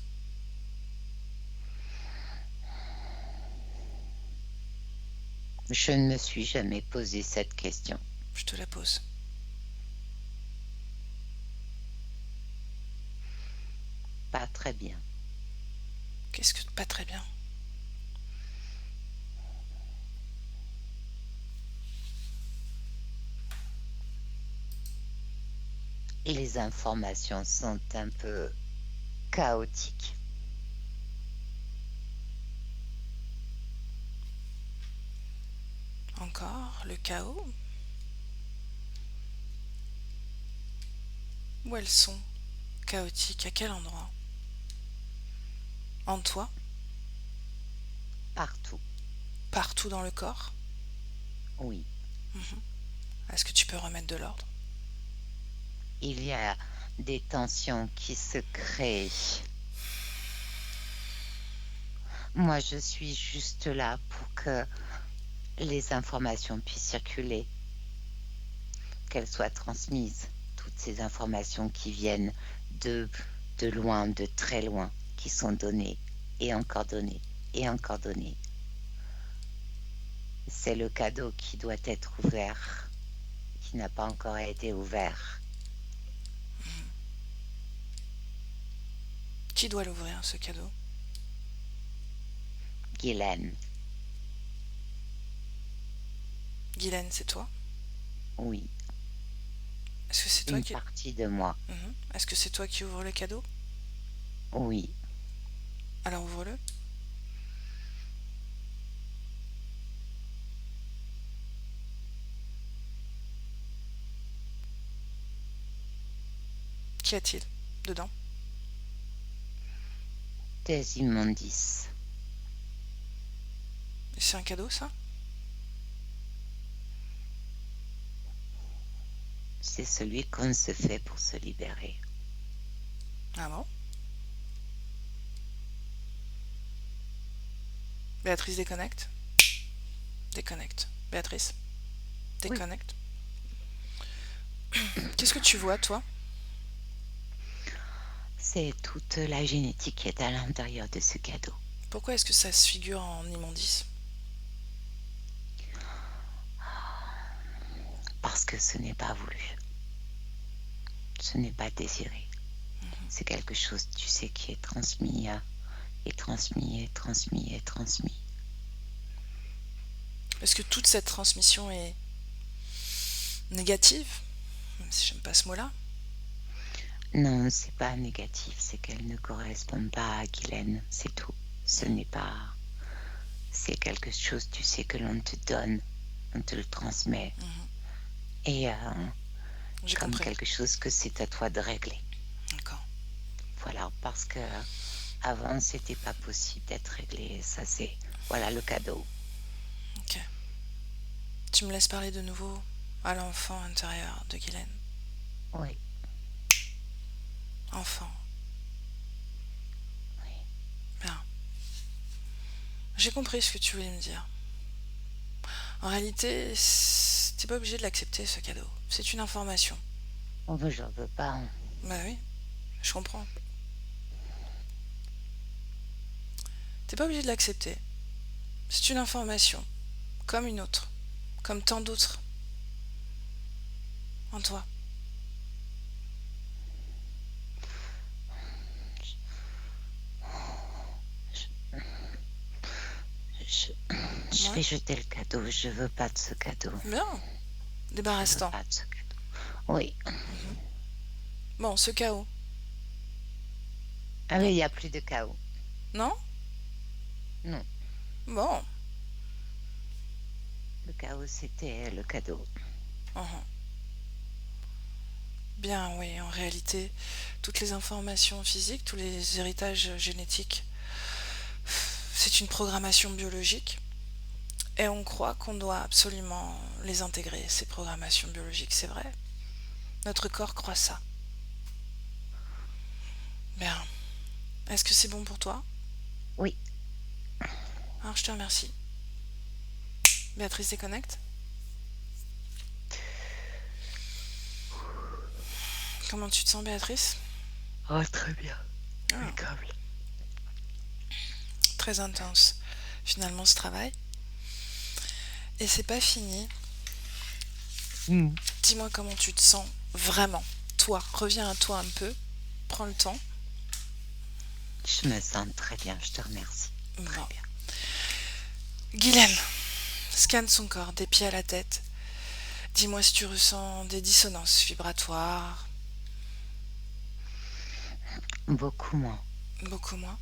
Speaker 3: Je ne me suis jamais posé cette question.
Speaker 1: Je te la pose.
Speaker 3: Pas très bien.
Speaker 1: Qu'est-ce que pas très bien?
Speaker 3: Et les informations sont un peu chaotiques.
Speaker 1: Encore le chaos? Où elles sont? Chaotiques, à quel endroit? En toi?
Speaker 3: Partout.
Speaker 1: Partout dans le corps?
Speaker 3: Oui.
Speaker 1: Est-ce que tu peux remettre de l'ordre?
Speaker 3: Il y a des tensions qui se créent. Moi, je suis juste là pour que les informations puissent circuler, qu'elles soient transmises. Toutes ces informations qui viennent de loin, de très loin, qui sont données et encore données et encore données. C'est le cadeau qui doit être ouvert, qui n'a pas encore été ouvert.
Speaker 1: Qui doit l'ouvrir, ce cadeau?
Speaker 3: Guylaine,
Speaker 1: Guylaine, c'est toi?
Speaker 3: oui,
Speaker 1: Est-ce que c'est toi
Speaker 3: une
Speaker 1: qui...
Speaker 3: partie de moi,
Speaker 1: Est-ce que c'est toi qui ouvre le cadeau?
Speaker 3: oui.
Speaker 1: Alors ouvre-le. Qu'y a-t-il dedans?
Speaker 3: Des immondices.
Speaker 1: C'est un cadeau, ça?
Speaker 3: C'est celui qu'on se fait pour se libérer.
Speaker 1: Ah bon? Béatrice déconnecte? Déconnecte. Béatrice?
Speaker 3: Oui.
Speaker 1: Déconnecte. Qu'est-ce que tu vois, toi?
Speaker 3: C'est toute la génétique qui est à l'intérieur de ce cadeau.
Speaker 1: Pourquoi est-ce que ça se figure en immondice?
Speaker 3: Parce que ce n'est pas voulu. Ce n'est pas désiré. C'est quelque chose, tu sais, qui est transmis et transmis et transmis et transmis.
Speaker 1: Est-ce que toute cette transmission est négative? Même si j'aime pas ce mot-là.
Speaker 3: Non, c'est pas négatif, c'est qu'elle ne correspond pas à Guylaine, c'est tout. Ce n'est pas... C'est quelque chose, tu sais, que l'on te donne, on te le transmet. Et
Speaker 1: J'ai
Speaker 3: comme
Speaker 1: compris.
Speaker 3: quelque chose que c'est à toi de régler.
Speaker 1: D'accord.
Speaker 3: Voilà, parce que avant, c'était pas possible d'être réglé. Ça, c'est... Voilà le cadeau.
Speaker 1: Ok. Tu me laisses parler de nouveau à l'enfant intérieur de Guylaine.
Speaker 3: Oui,
Speaker 1: Enfant.
Speaker 3: oui.
Speaker 1: Bien. J'ai compris ce que tu voulais me dire. En réalité, t'es pas obligé de l'accepter, ce cadeau. C'est une information.
Speaker 3: Oh, ben, j'en veux pas.
Speaker 1: Bah oui, je comprends. T'es pas obligé de l'accepter. C'est une information, comme une autre, comme tant d'autres en toi.
Speaker 3: Je
Speaker 1: Ouais.
Speaker 3: vais jeter le cadeau. Je veux pas de ce cadeau.
Speaker 1: Bien.
Speaker 3: Je veux
Speaker 1: Débarrasse-t'en.
Speaker 3: pas de ce cadeau. Oui.
Speaker 1: Bon, ce chaos.
Speaker 3: Ah oui, il n'y a plus de chaos.
Speaker 1: Non?
Speaker 3: Non.
Speaker 1: Bon.
Speaker 3: Le chaos, c'était le cadeau.
Speaker 1: Uhum. Bien, oui, en réalité, toutes les informations physiques, tous les héritages génétiques, c'est une programmation biologique. Et on croit qu'on doit absolument les intégrer, ces programmations biologiques, c'est vrai. Notre corps croit ça. Bien. Est-ce que c'est bon pour toi?
Speaker 3: Oui.
Speaker 1: Alors, je te remercie. Béatrice déconnecte. Comment tu te sens, Béatrice?
Speaker 3: Oh, très bien.
Speaker 1: Ah,
Speaker 3: Impeccable.
Speaker 1: très intense, finalement, ce travail. Et c'est pas fini.
Speaker 3: Mm.
Speaker 1: Dis-moi comment tu te sens vraiment. Toi, reviens à toi un peu. Prends le temps.
Speaker 3: Je me sens très bien, je te remercie. Très
Speaker 1: Bon.
Speaker 3: bien.
Speaker 1: Guylaine, scanne son corps des pieds à la tête. Dis-moi si tu ressens des dissonances vibratoires.
Speaker 3: Beaucoup moins.
Speaker 1: Beaucoup moins.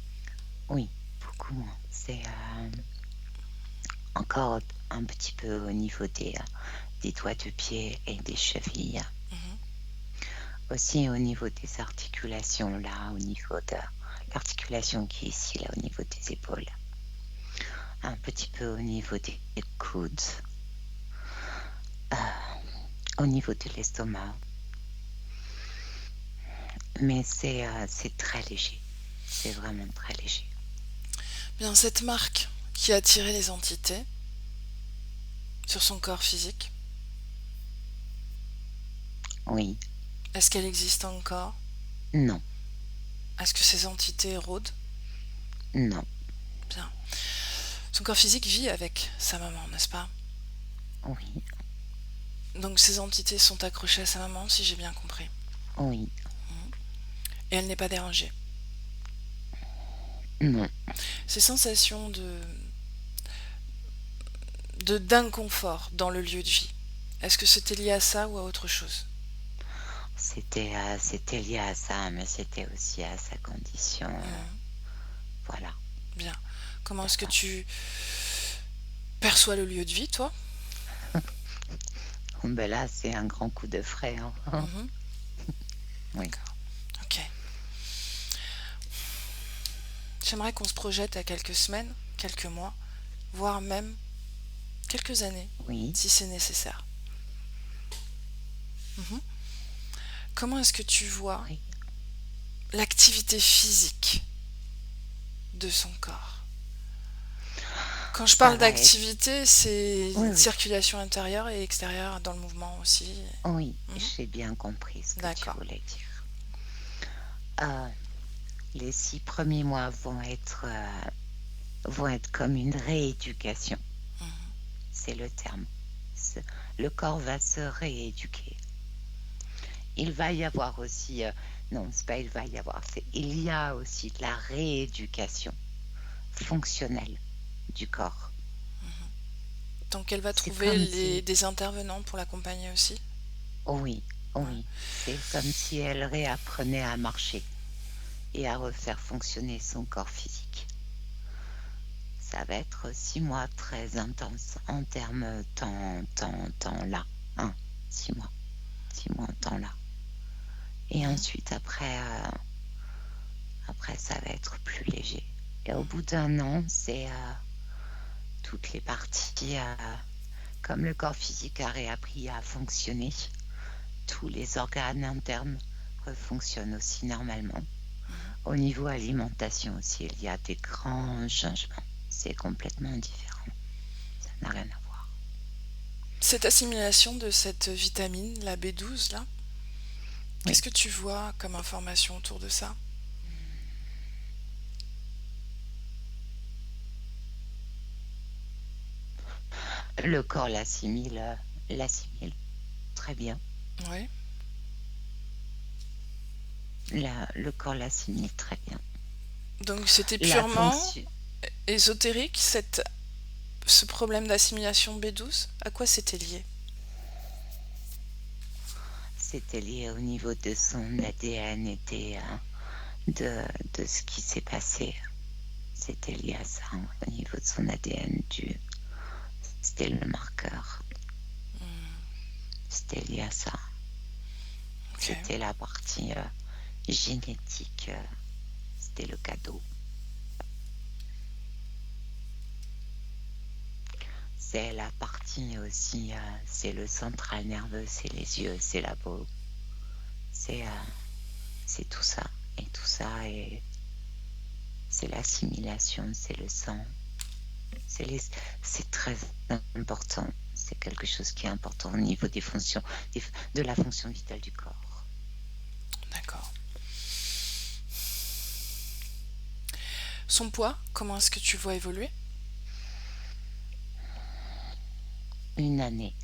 Speaker 3: Oui, beaucoup moins. C'est encore un petit peu au niveau des doigts de pied et des chevilles.
Speaker 1: Mhm.
Speaker 3: Aussi au niveau des articulations, là, au niveau de l'articulation qui est ici, là, au niveau des épaules. Un petit peu au niveau des coudes. Au niveau de l'estomac. Mais c'est très léger. C'est vraiment très léger.
Speaker 1: Bien, cette marque qui a attiré les entités sur son corps physique,
Speaker 3: Oui,
Speaker 1: est-ce qu'elle existe encore?
Speaker 3: non,
Speaker 1: Est-ce que ces entités rôdent?
Speaker 3: non,
Speaker 1: Bien. Son corps physique vit avec sa maman, n'est-ce pas?
Speaker 3: oui,
Speaker 1: Donc ces entités sont accrochées à sa maman, si j'ai bien compris.
Speaker 3: oui,
Speaker 1: Et elle n'est pas dérangée.
Speaker 3: non.
Speaker 1: Ces sensations d'inconfort dans le lieu de vie, est-ce que c'était lié à ça ou à autre chose?
Speaker 3: C'était lié à ça, mais c'était aussi à sa condition.
Speaker 1: Mhm.
Speaker 3: Voilà.
Speaker 1: Bien. Comment
Speaker 3: de
Speaker 1: est-ce que
Speaker 3: femme.
Speaker 1: tu perçois le lieu de vie, toi?
Speaker 3: Ben là, c'est un grand coup de frais. Hein.
Speaker 1: Mhm.
Speaker 3: Oui,
Speaker 1: D'accord. Ok. J'aimerais qu'on se projette à quelques semaines, quelques mois, voire même quelques années,
Speaker 3: oui.
Speaker 1: si c'est nécessaire. Mhm. Comment est-ce que tu vois
Speaker 3: Oui.
Speaker 1: l'activité physique de son corps? Quand je
Speaker 3: Ça
Speaker 1: parle
Speaker 3: va être.
Speaker 1: d'activité, c'est
Speaker 3: Oui, oui,
Speaker 1: circulation intérieure et extérieure dans le mouvement aussi.
Speaker 3: oui.
Speaker 1: Mhm.
Speaker 3: J'ai bien compris ce que tu
Speaker 1: D'accord.
Speaker 3: voulais dire. Euh, les 6 premiers mois vont être comme une rééducation.
Speaker 1: Mhm.
Speaker 3: C'est le terme. Ce- Le corps va se rééduquer. Il va y avoir aussi, non, c'est pas il va y avoir, c'est il y a aussi de la rééducation fonctionnelle du corps.
Speaker 1: Donc elle va
Speaker 3: C'est
Speaker 1: trouver
Speaker 3: comme si,
Speaker 1: des intervenants pour l'accompagner aussi.
Speaker 3: oui,
Speaker 1: Ouais.
Speaker 3: oui, c'est comme si elle réapprenait à marcher et à refaire fonctionner son corps physique. Ça va être 6 mois très intenses en termes temps là, hein, 6 mois, 6 mois en temps là. Et
Speaker 1: Mhm.
Speaker 3: ensuite après ça va être plus léger. Et au
Speaker 1: Mhm.
Speaker 3: bout d'un an, c'est toutes les parties, comme le corps physique a réappris à fonctionner, tous les organes internes refonctionnent aussi normalement. Au niveau alimentation aussi, il y a des grands changements. C'est complètement différent. Ça n'a rien à voir.
Speaker 1: Cette assimilation de cette vitamine, la B12 là, qu'est-ce
Speaker 3: Oui,
Speaker 1: que tu vois comme information autour de ça?
Speaker 3: le corps l'assimile très bien.
Speaker 1: Oui.
Speaker 3: Le corps l'assimile très bien.
Speaker 1: Donc c'était
Speaker 3: La
Speaker 1: purement
Speaker 3: fonction,
Speaker 1: ésotérique, ce problème d'assimilation B12? À quoi c'était lié?
Speaker 3: c'était lié au niveau de son ADN et de ce qui s'est passé. C'était lié à ça, hein, au niveau de son ADN. C'était le marqueur. C'était lié à ça.
Speaker 1: Ok.
Speaker 3: C'était la partie génétique. C'était le cadeau. C'est la partie aussi, c'est le central nerveux, c'est les yeux, c'est la peau. C'est tout ça. Et tout ça, et c'est l'assimilation, c'est le sang. C'est les- c'est très important. C'est quelque chose qui est important au niveau des fonctions, de la fonction vitale du corps.
Speaker 1: D'accord. Son poids, comment est-ce que tu vois évoluer?
Speaker 3: Une année.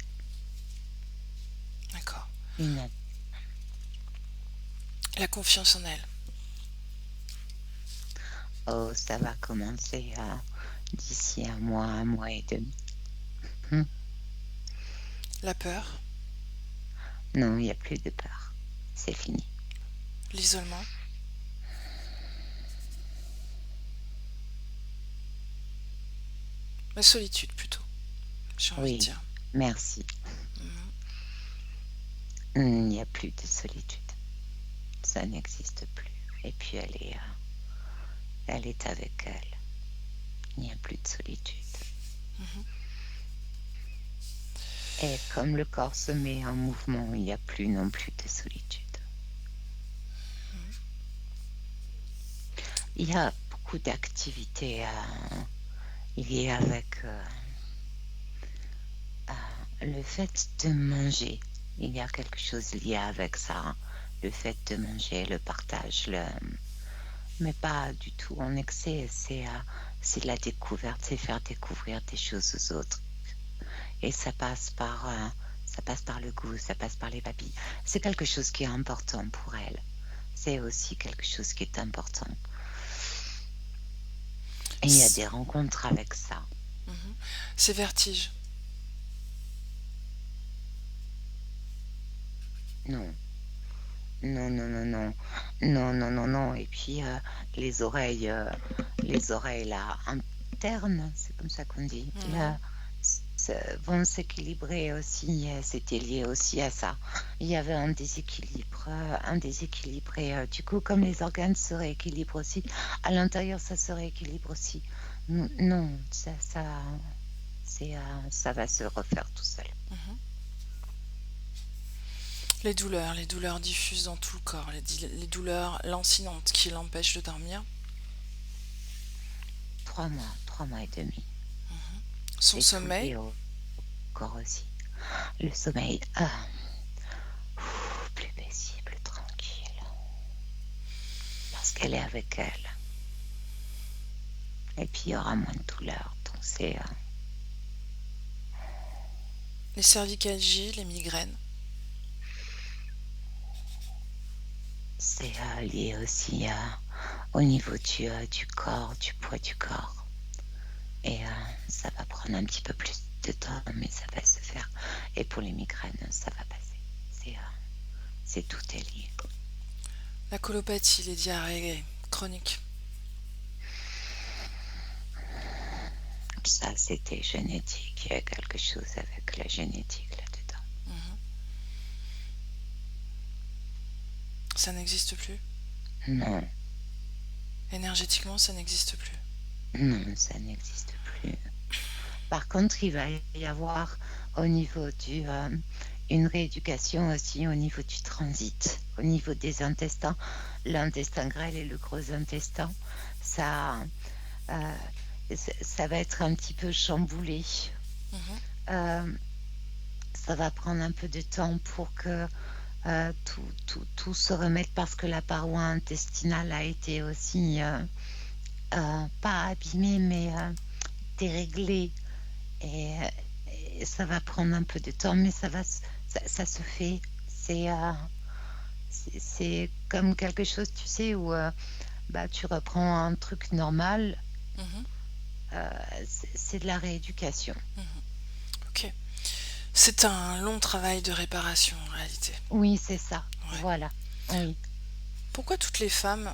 Speaker 1: D'accord.
Speaker 3: Une année.
Speaker 1: La confiance en elle.
Speaker 3: Oh, ça va commencer d'ici un mois et demi. Hmm.
Speaker 1: La peur.
Speaker 3: Non, il n'y a plus de peur. C'est fini.
Speaker 1: L'isolement. La solitude plutôt, j'ai envie de
Speaker 3: Oui,
Speaker 1: dire.
Speaker 3: merci.
Speaker 1: Mhm.
Speaker 3: Il n'y a plus de solitude. Ça n'existe plus. Et puis elle est avec elle. Il n'y a plus de solitude.
Speaker 1: Mhm.
Speaker 3: Et comme le corps se met en mouvement, il n'y a plus non plus de solitude. Il y a beaucoup d'activités liées avec le fait de manger. Il y a quelque chose lié avec ça. Le fait de manger, le partage, mais pas du tout en excès. C'est la découverte, c'est faire découvrir des choses aux autres. Et ça passe par le goût, ça passe par les papilles. C'est quelque chose qui est important pour elle. C'est aussi quelque chose qui est important. Et il y a
Speaker 1: C-
Speaker 3: des rencontres avec ça.
Speaker 1: mhm. Ces vertiges.
Speaker 3: Non, non, non, non, non, non, non, non, non. Et puis les oreilles là internes, c'est comme ça qu'on dit,
Speaker 1: Mhm.
Speaker 3: là, vont s'équilibrer aussi. C'était lié aussi à ça. Il y avait un déséquilibre. Et du coup, comme les organes se rééquilibrent aussi, à l'intérieur, ça se rééquilibre aussi. Non, ça va se refaire tout seul.
Speaker 1: Mhm. Les douleurs diffusent dans tout le corps, les douleurs lancinantes qui l'empêchent de dormir.
Speaker 3: 3 mois et demi.
Speaker 1: Son
Speaker 3: C'est tout
Speaker 1: sommeil.
Speaker 3: lié au corps aussi. Le sommeil, plus paisible, tranquille. Parce qu'elle est avec elle. Et puis il y aura moins de douleur. Donc
Speaker 1: Les cervicalgies, les migraines.
Speaker 3: c'est lié aussi au niveau du corps, du poids du corps. Et ça va prendre un petit peu plus de temps, mais ça va se faire. Et pour les migraines, ça va passer. C'est tout est lié.
Speaker 1: La colopathie, les diarrhées chroniques.
Speaker 3: Ça, c'était génétique. Il y a quelque chose avec la génétique là-dedans.
Speaker 1: Mhm. Ça n'existe plus.
Speaker 3: Non,
Speaker 1: Énergétiquement, ça n'existe plus.
Speaker 3: non, ça n'existe plus. Par contre, il va y avoir au niveau une rééducation aussi au niveau du transit, au niveau des intestins, l'intestin grêle et le gros intestin. Ça, euh, ça va être un petit peu chamboulé.
Speaker 1: Mhm.
Speaker 3: Euh, ça va prendre un peu de temps pour que tout se remette parce que la paroi intestinale a été aussi pas abîmée, mais déréglée. Et, et ça va prendre un peu de temps, mais ça se fait. C'est comme quelque chose, tu sais, où bah, tu reprends un truc normal.
Speaker 1: Mhm.
Speaker 3: C'est de la rééducation.
Speaker 1: Ok. C'est un long travail de réparation en réalité.
Speaker 3: Oui, c'est ça.
Speaker 1: Ouais.
Speaker 3: Voilà. Oui.
Speaker 1: Pourquoi toutes les femmes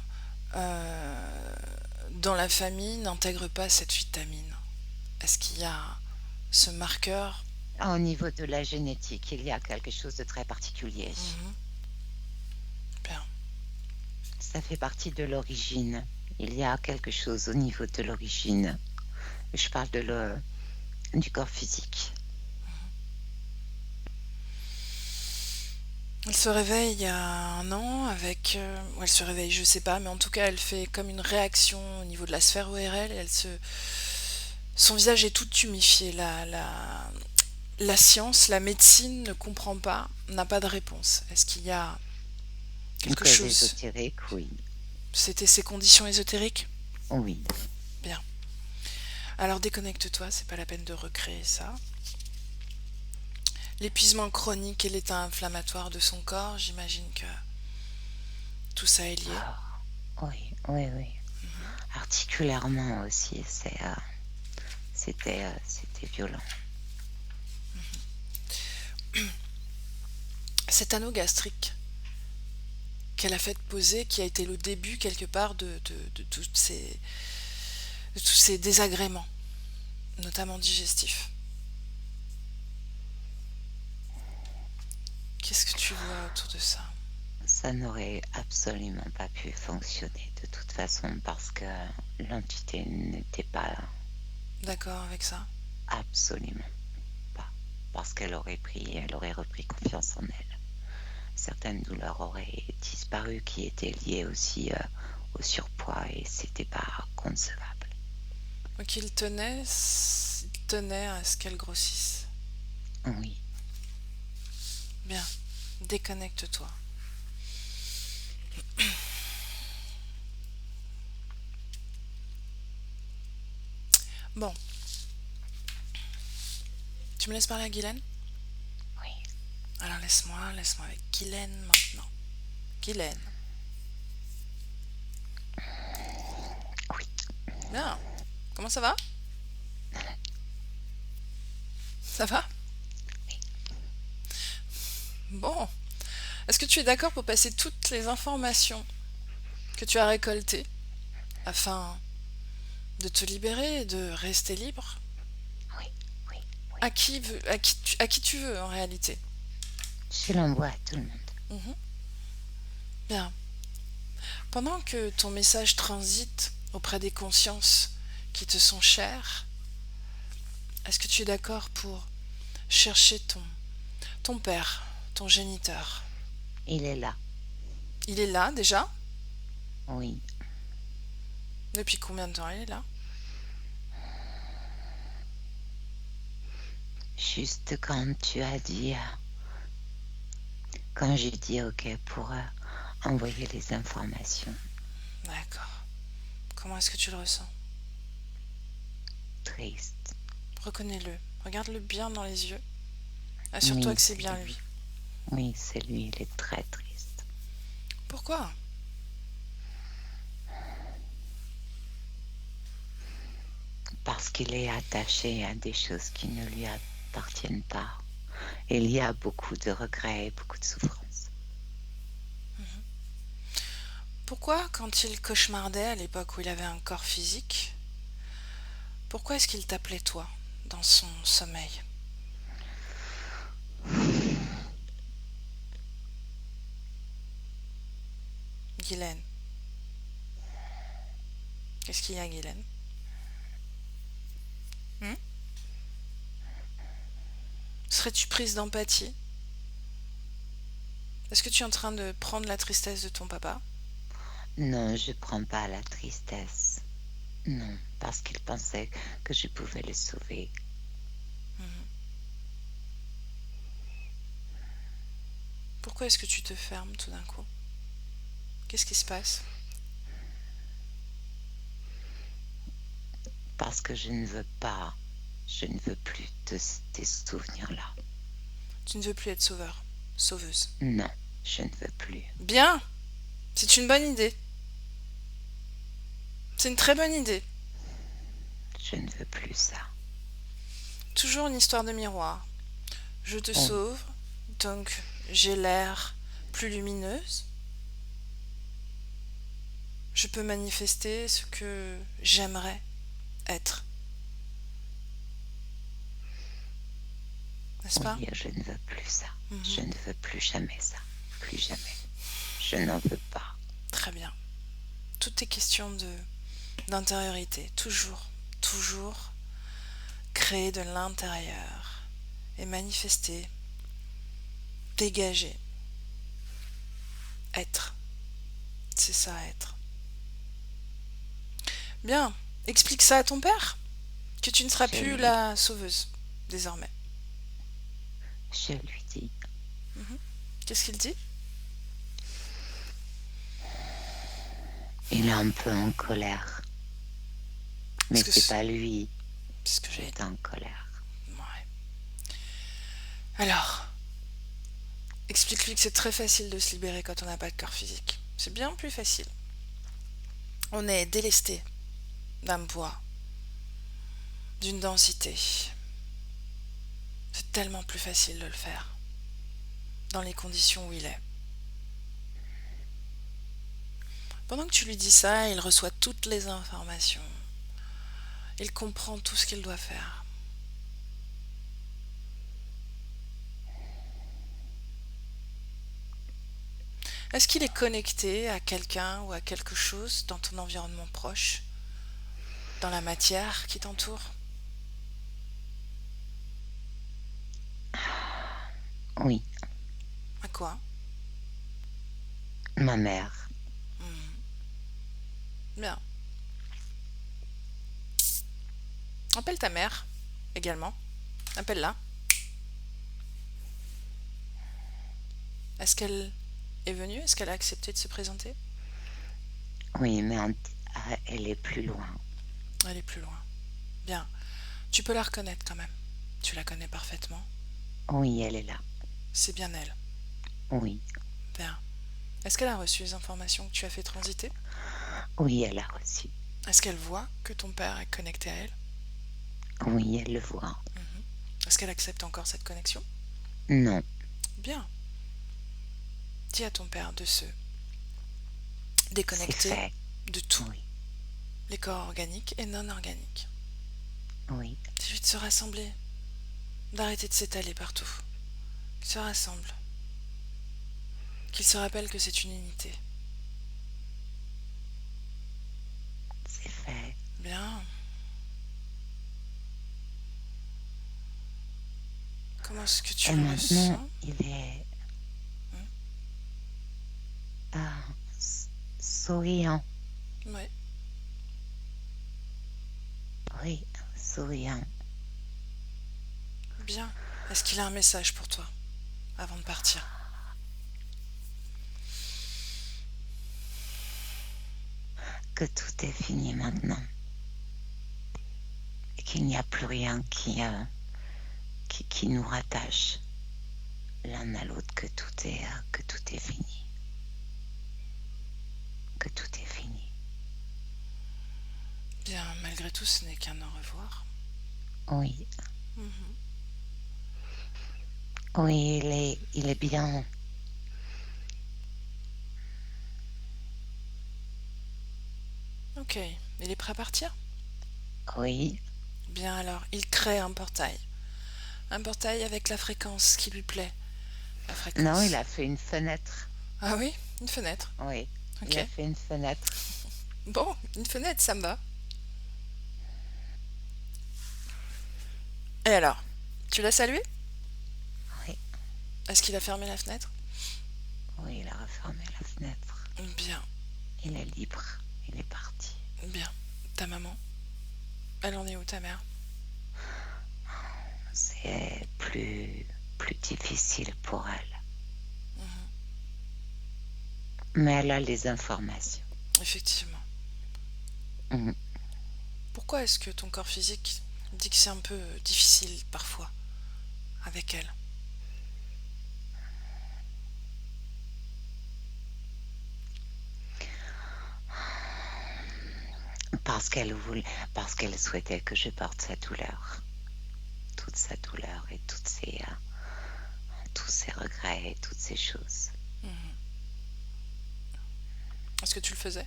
Speaker 1: dans la famille n'intègrent pas cette vitamine? Est-ce qu'il y a ce marqueur?
Speaker 3: Au niveau de la génétique, il y a quelque chose de très particulier.
Speaker 1: Mhm. Bien.
Speaker 3: Ça fait partie de l'origine. Il y a quelque chose au niveau de l'origine. Je parle du corps physique.
Speaker 1: Elle se réveille il y a un an avec... ou elle se réveille, je sais pas, mais en tout cas, elle fait comme une réaction au niveau de la sphère ORL. Son visage est tout tuméfié. La science, la médecine ne comprend pas, n'a pas de réponse. Est-ce qu'il y a
Speaker 3: Une
Speaker 1: quelque
Speaker 3: cause
Speaker 1: chose?
Speaker 3: ésotérique, oui.
Speaker 1: C'était ces conditions ésotériques?
Speaker 3: Oui.
Speaker 1: Bien. Alors déconnecte-toi, c'est pas la peine de recréer ça. l'épuisement chronique et l'état inflammatoire de son corps, j'imagine que tout ça est lié.
Speaker 3: Ah, oui, oui, oui. Articulairement aussi, c'était violent.
Speaker 1: Cet anneau gastrique qu'elle a fait poser, qui a été le début quelque part de tous ces désagréments, notamment digestifs. Qu'est-ce que tu vois autour de ça?
Speaker 3: Ça n'aurait absolument pas pu fonctionner de toute façon parce que l'entité n'était pas
Speaker 1: D'accord avec ça?
Speaker 3: absolument pas. Parce elle aurait repris confiance en elle. Certaines douleurs auraient disparu qui étaient liées aussi au surpoids et c'était pas concevable.
Speaker 1: Donc il tenait à ce qu'elle grossisse.
Speaker 3: Oui,
Speaker 1: Bien, déconnecte-toi. Bon, tu me laisses parler à Guylaine?
Speaker 3: oui.
Speaker 1: Alors laisse-moi avec Guylaine maintenant. Guylaine.
Speaker 3: Oui.
Speaker 1: Bien. Comment ça va? Ça va? Bon. Est-ce que tu es d'accord pour passer toutes les informations que tu as récoltées afin de te libérer et de rester libre?
Speaker 3: Oui, oui, oui.
Speaker 1: À qui tu veux en réalité?
Speaker 3: Je l'envoie à tout le monde.
Speaker 1: Mhm. Bien. Pendant que ton message transite auprès des consciences qui te sont chères, est-ce que tu es d'accord pour chercher ton père, ton géniteur?
Speaker 3: Il est là.
Speaker 1: Il est là déjà?
Speaker 3: Oui.
Speaker 1: Depuis combien de temps il est là?
Speaker 3: Juste quand tu as dit, quand j'ai dit OK pour envoyer les informations.
Speaker 1: D'accord. Comment est-ce que tu le ressens?
Speaker 3: Triste.
Speaker 1: Reconnais-le. Regarde-le bien dans les yeux. Assure-toi
Speaker 3: Oui,
Speaker 1: que c'est
Speaker 3: c'est
Speaker 1: bien
Speaker 3: lui.
Speaker 1: lui.
Speaker 3: Oui, c'est lui, il est très triste.
Speaker 1: Pourquoi?
Speaker 3: Parce qu'il est attaché à des choses qui ne lui appartiennent pas. Il y a beaucoup de regrets et beaucoup de souffrance.
Speaker 1: Pourquoi, quand il cauchemardait à l'époque où il avait un corps physique, pourquoi est-ce qu'il t'appelait toi dans son sommeil? Guylaine. Qu'est-ce qu'il y a, Guylaine? Hmm? Serais-tu prise d'empathie? Est-ce que tu es en train de prendre la tristesse de ton papa?
Speaker 3: Non, je prends pas la tristesse. Non, parce qu'il pensait que je pouvais le sauver.
Speaker 1: Pourquoi est-ce que tu te fermes tout d'un coup? Qu'est-ce qui se passe?
Speaker 3: Parce que je ne veux plus de ces souvenirs-là.
Speaker 1: Tu ne veux plus être sauveur, sauveuse.
Speaker 3: Non, je ne veux plus.
Speaker 1: Bien, c'est une bonne idée. C'est une très bonne idée.
Speaker 3: Je ne veux plus ça.
Speaker 1: Toujours une histoire de miroir. Je te
Speaker 3: Oh,
Speaker 1: sauve, donc j'ai l'air plus lumineuse. Je peux manifester ce que j'aimerais être. N'est-ce pas?
Speaker 3: oui, je ne veux plus ça. Je
Speaker 1: Mhm.
Speaker 3: ne veux plus jamais ça. Plus jamais. Je n'en veux pas.
Speaker 1: Très bien. Tout est question d'intériorité. Toujours créer de l'intérieur et manifester, dégager, être. C'est ça, être. Bien. Explique ça à ton père, que tu ne seras plus
Speaker 3: Je,
Speaker 1: la sauveuse, désormais.
Speaker 3: je lui dis,
Speaker 1: Mhm. Qu'est-ce qu'il dit?
Speaker 3: il est un peu en colère. Mais
Speaker 1: Parce que
Speaker 3: c'est pas lui
Speaker 1: c'est ce que
Speaker 3: qui
Speaker 1: j'ai
Speaker 3: est en colère.
Speaker 1: dit. Ouais. Alors, explique-lui que c'est très facile de se libérer quand on n'a pas de corps physique. C'est bien plus facile. On est délesté d'un poids, d'une densité. C'est tellement plus facile de le faire dans les conditions où il est. Pendant que tu lui dis ça, il reçoit toutes les informations. Il comprend tout ce qu'il doit faire. Est-ce qu'il est connecté à quelqu'un ou à quelque chose dans ton environnement proche, dans la matière qui t'entoure?
Speaker 3: Oui,
Speaker 1: À quoi?
Speaker 3: ma mère.
Speaker 1: Bien. Appelle ta mère également. Appelle-la. Est-ce qu'elle est venue? Est-ce qu'elle a accepté de se présenter?
Speaker 3: Oui, mais elle est plus loin.
Speaker 1: Elle est plus loin. Bien. Tu peux la reconnaître quand même. Tu la connais parfaitement.
Speaker 3: Oui, elle est là.
Speaker 1: C'est bien elle.
Speaker 3: Oui,
Speaker 1: Bien. Est-ce qu'elle a reçu les informations que tu as fait transiter?
Speaker 3: oui, elle a reçu.
Speaker 1: Est-ce qu'elle voit que ton père est connecté à elle?
Speaker 3: Oui, elle le voit.
Speaker 1: Est-ce qu'elle accepte encore cette connexion?
Speaker 3: Non,
Speaker 1: Bien. Dis à ton père de se
Speaker 3: c'est
Speaker 1: déconnecter
Speaker 3: fait.
Speaker 1: de tout,
Speaker 3: Oui,
Speaker 1: les corps organiques et non organiques.
Speaker 3: oui,
Speaker 1: Dis-lui de se rassembler, d'arrêter de s'étaler partout. Qu'il se rassemble. Qu'il se rappelle que c'est une unité.
Speaker 3: c'est fait.
Speaker 1: Bien. Comment est-ce que tu
Speaker 3: Et
Speaker 1: le
Speaker 3: maintenant,
Speaker 1: ressens?
Speaker 3: il est
Speaker 1: Hmm.
Speaker 3: souriant.
Speaker 1: Ouais.
Speaker 3: Oui, souriant.
Speaker 1: Bien. Est-ce qu'il a un message pour toi avant de partir?
Speaker 3: Que tout est fini maintenant. Et qu'il n'y a plus rien qui nous rattache l'un à l'autre, que tout est fini. Que tout est fini.
Speaker 1: Bien, malgré tout, ce n'est qu'un au revoir.
Speaker 3: Oui,
Speaker 1: Mhm.
Speaker 3: oui, il est bien.
Speaker 1: Ok. Il est prêt à partir?
Speaker 3: Oui,
Speaker 1: Bien alors, il crée un portail. Un portail avec la fréquence qui lui plaît. La
Speaker 3: non, il
Speaker 1: fréquence.
Speaker 3: a fait une fenêtre.
Speaker 1: Ah oui, une fenêtre.
Speaker 3: Oui, il
Speaker 1: Ok.
Speaker 3: a fait une fenêtre.
Speaker 1: Bon, une fenêtre, ça me va. Et alors, tu l'as salué?
Speaker 3: Oui,
Speaker 1: Est-ce qu'il a fermé la fenêtre?
Speaker 3: oui, il a refermé la fenêtre.
Speaker 1: Bien,
Speaker 3: Il est libre. Il est parti.
Speaker 1: bien. Ta maman, elle en est où, ta mère?
Speaker 3: C'est plus difficile pour elle. Mais elle a les informations.
Speaker 1: Effectivement.
Speaker 3: Mhm.
Speaker 1: Pourquoi est-ce que ton corps physique dit que c'est un peu difficile parfois avec elle?
Speaker 3: Parce qu'elle souhaitait que je porte sa douleur. Toute sa douleur et tous ses regrets et toutes ces choses.
Speaker 1: Est-ce que tu le faisais?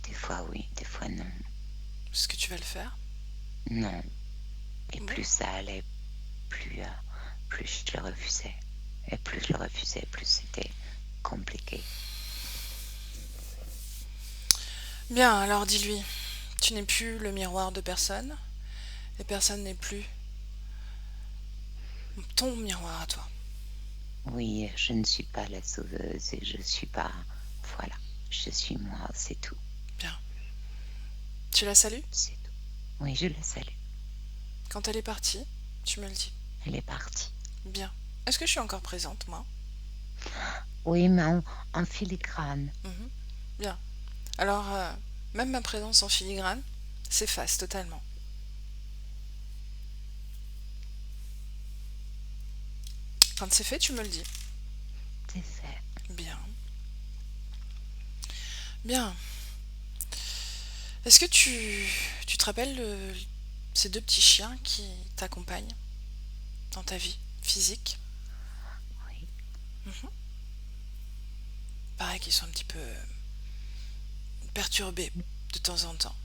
Speaker 3: Des fois oui, des fois non.
Speaker 1: Est-ce que tu vas le faire?
Speaker 3: Non. Et
Speaker 1: Bon.
Speaker 3: plus ça allait, plus je le refusais. Et plus je le refusais, plus c'était compliqué.
Speaker 1: Bien, alors dis-lui, tu n'es plus le miroir de personne, et personne n'est plus ton miroir à toi.
Speaker 3: Oui, je ne suis pas la sauveuse et je suis pas... Voilà, je suis moi, c'est tout.
Speaker 1: Bien. Tu la salues?
Speaker 3: C'est tout. Oui, je la salue.
Speaker 1: Quand elle est partie, tu me le dis.
Speaker 3: Elle est partie.
Speaker 1: Bien. Est-ce que je suis encore présente, moi?
Speaker 3: Oui, mais en filigrane.
Speaker 1: Mhm. Bien. Alors, même ma présence en filigrane s'efface totalement. Quand c'est fait, tu me le dis.
Speaker 3: C'est fait.
Speaker 1: Bien. Bien. Est-ce que tu te rappelles ces deux petits chiens qui t'accompagnent dans ta vie physique?
Speaker 3: Oui.
Speaker 1: Mhm. Pareil qu'ils sont un petit peu perturbés de temps en temps.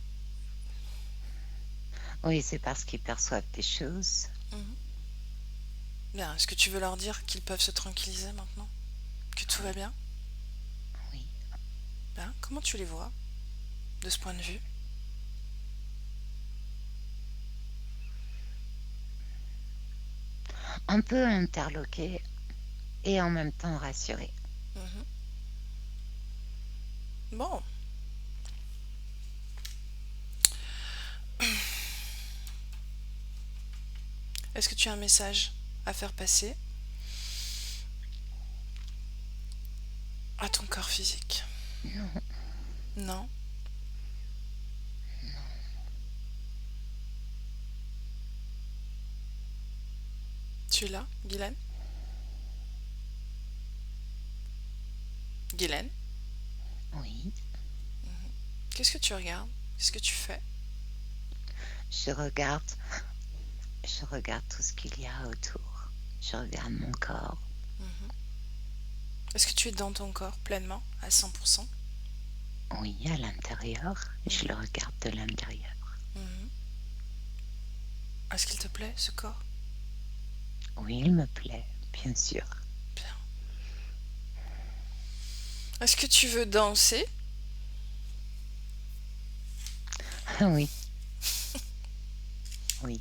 Speaker 3: Oui, c'est parce qu'ils perçoivent des choses.
Speaker 1: Mhm. Bien. Est-ce que tu veux leur dire qu'ils peuvent se tranquilliser maintenant? Que tout va
Speaker 3: Oui,
Speaker 1: bien?
Speaker 3: oui.
Speaker 1: Bien. Comment tu les vois de ce point de vue?
Speaker 3: Un peu interloqué et en même temps rassuré.
Speaker 1: Mhm. Bon. Est-ce que tu as un message à faire passer à ton corps physique?
Speaker 3: Non,
Speaker 1: Non? Tu es là, Guylaine? Guylaine?
Speaker 3: oui.
Speaker 1: Qu'est-ce que tu regardes? Qu'est-ce que tu fais?
Speaker 3: Je regarde, je regarde tout ce qu'il y a autour. Je regarde mon corps.
Speaker 1: Mhm. Est-ce que tu es dans ton corps pleinement, à 100%?
Speaker 3: Oui, à l'intérieur. Je le regarde de l'intérieur.
Speaker 1: Mhm. Est-ce qu'il te plaît, ce corps?
Speaker 3: Oui, il me plaît, bien sûr.
Speaker 1: Bien. Est-ce que tu veux danser?
Speaker 3: Oui, oui.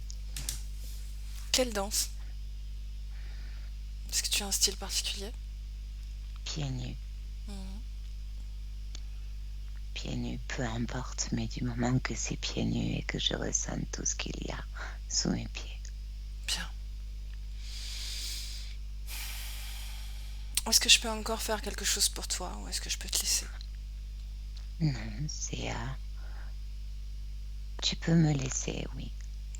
Speaker 1: Quelle danse? Est-ce que tu as un style particulier?
Speaker 3: Pieds nus.
Speaker 1: Mhm.
Speaker 3: Pieds nus, peu importe, mais du moment que c'est pieds nus et que je ressens tout ce qu'il y a sous mes pieds.
Speaker 1: Bien. Est-ce que je peux encore faire quelque chose pour toi ou est-ce que je peux te laisser?
Speaker 3: Non, c'est... tu peux me laisser, oui.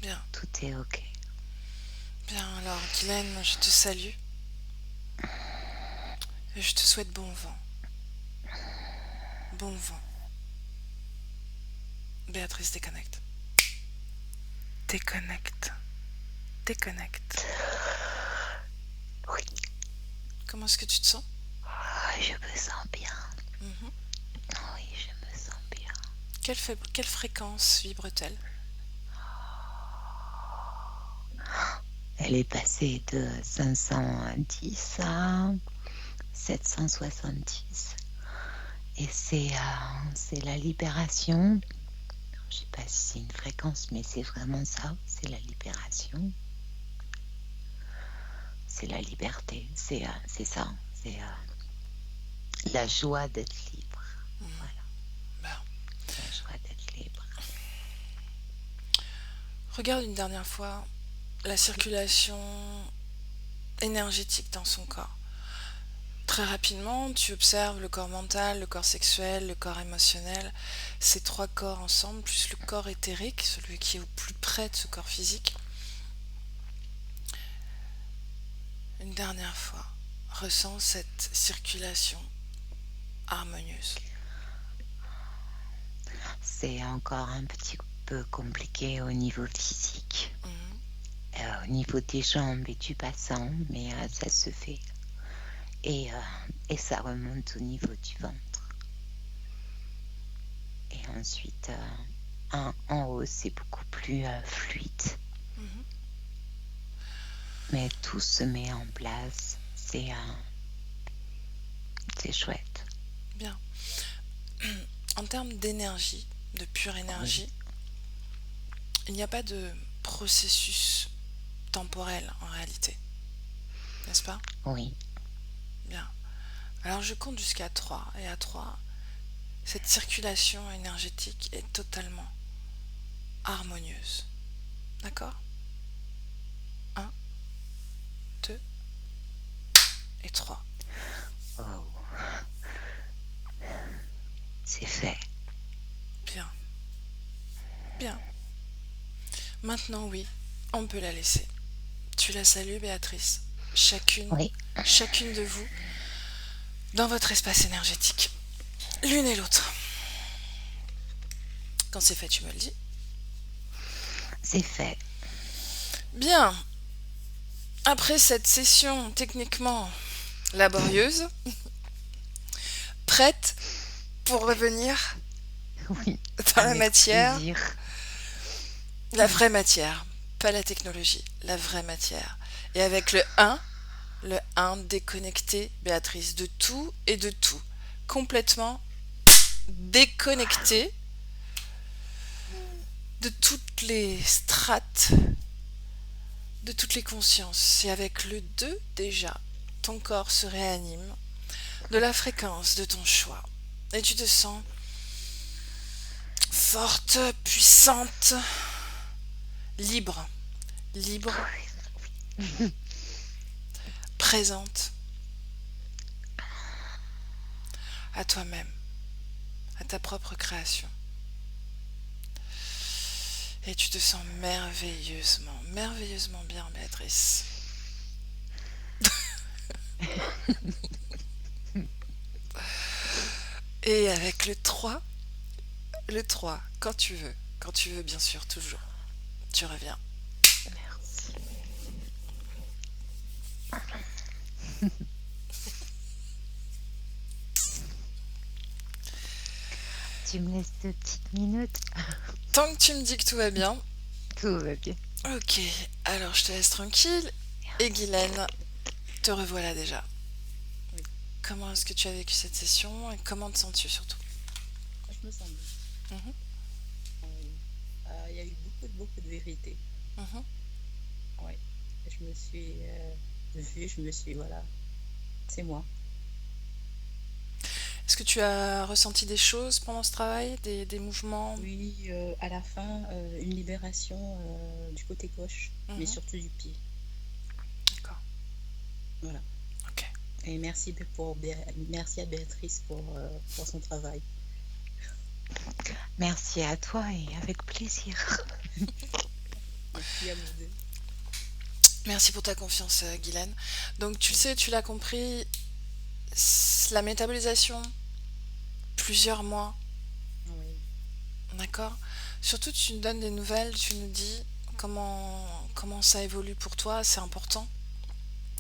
Speaker 1: Bien.
Speaker 3: Tout est ok.
Speaker 1: Bien, alors, Guylaine, je te salue et je te souhaite bon vent. Bon vent. Béatrice, déconnecte. Déconnecte. Déconnecte.
Speaker 3: Oui,
Speaker 1: Comment est-ce que tu te sens?
Speaker 3: je me sens bien.
Speaker 1: Mhm.
Speaker 3: Oui, je me sens bien.
Speaker 1: Quelle fréquence vibre-t-elle?
Speaker 3: Elle est passée de 510 à 770. Et c'est la libération. Je sais pas si c'est une fréquence, mais c'est vraiment ça. C'est la libération. C'est la liberté. C'est ça. C'est la joie d'être libre.
Speaker 1: Mhm.
Speaker 3: Voilà,
Speaker 1: Ben,
Speaker 3: la joie d'être libre.
Speaker 1: regarde une dernière fois la circulation énergétique dans son corps. Très rapidement, tu observes le corps mental, le corps sexuel, le corps émotionnel, ces trois corps ensemble, plus le corps éthérique, celui qui est au plus près de ce corps physique. Une dernière fois, ressens cette circulation harmonieuse.
Speaker 3: C'est encore un petit peu compliqué au niveau physique.
Speaker 1: Mhm.
Speaker 3: Au niveau des jambes et du bassin, mais ça se fait. Et ça remonte au niveau du ventre. Et ensuite, en haut, c'est beaucoup plus fluide.
Speaker 1: Mhm.
Speaker 3: Mais tout se met en place. C'est chouette.
Speaker 1: Bien. En termes d'énergie, de pure
Speaker 3: Oui,
Speaker 1: énergie, il n'y a pas de processus temporel en réalité, n'est-ce pas?
Speaker 3: oui.
Speaker 1: Bien. Alors je compte jusqu'à 3 et à 3, cette circulation énergétique est totalement harmonieuse. D'accord? Un, 2 et 3.
Speaker 3: Oh, c'est fait.
Speaker 1: Bien. Bien. Maintenant oui, on peut la laisser. Tu la salues, Béatrice. chacune,
Speaker 3: Oui,
Speaker 1: chacune de vous, dans votre espace énergétique, l'une et l'autre. Quand c'est fait, tu me le dis.
Speaker 3: c'est fait.
Speaker 1: Bien, après cette session techniquement laborieuse, prête pour revenir
Speaker 3: Oui,
Speaker 1: dans la
Speaker 3: avec
Speaker 1: matière,
Speaker 3: plaisir.
Speaker 1: la vraie matière, pas la technologie, la vraie matière. Et avec le 1 déconnecté, Béatrice, de tout et de tout. Complètement déconnecté de toutes les strates, de toutes les consciences. Et avec le 2 déjà, ton corps se réanime de la fréquence de ton choix. Et tu te sens forte, puissante, libre, libre, présente à toi-même, à ta propre création. Et tu te sens merveilleusement, merveilleusement bien, Béatrice. Et avec le 3, quand tu veux bien sûr, toujours, tu reviens.
Speaker 3: Merci. Tu me laisses 2 petites minutes?
Speaker 1: Tant que tu me dis que tout va bien,
Speaker 3: Tout va bien.
Speaker 1: ok, alors je te laisse tranquille. Et Guylaine, te revoilà déjà.
Speaker 2: Oui.
Speaker 1: Comment est-ce que tu as vécu cette session et comment te sens-tu surtout?
Speaker 2: Je me sens bien.
Speaker 1: Mhm,
Speaker 2: Oui. Il y a eu beaucoup de vérité.
Speaker 1: mhm.
Speaker 2: Oui. Je me suis vue, je me suis, voilà, c'est moi.
Speaker 1: Est-ce que tu as ressenti des choses pendant ce travail, des mouvements?
Speaker 2: Oui, à la fin, une libération du côté gauche, mais
Speaker 1: Mhm,
Speaker 2: surtout du pied.
Speaker 1: d'accord,
Speaker 2: Voilà.
Speaker 1: ok.
Speaker 2: Et merci à Béatrice pour son travail.
Speaker 3: Merci à toi et avec plaisir.
Speaker 2: Merci à vous deux.
Speaker 1: Merci pour ta confiance, Guylaine. Donc tu le sais, tu l'as compris, la métabolisation, plusieurs mois,
Speaker 2: Oui,
Speaker 1: d'accord? Surtout, tu nous donnes des nouvelles, tu nous dis comment ça évolue pour toi, c'est important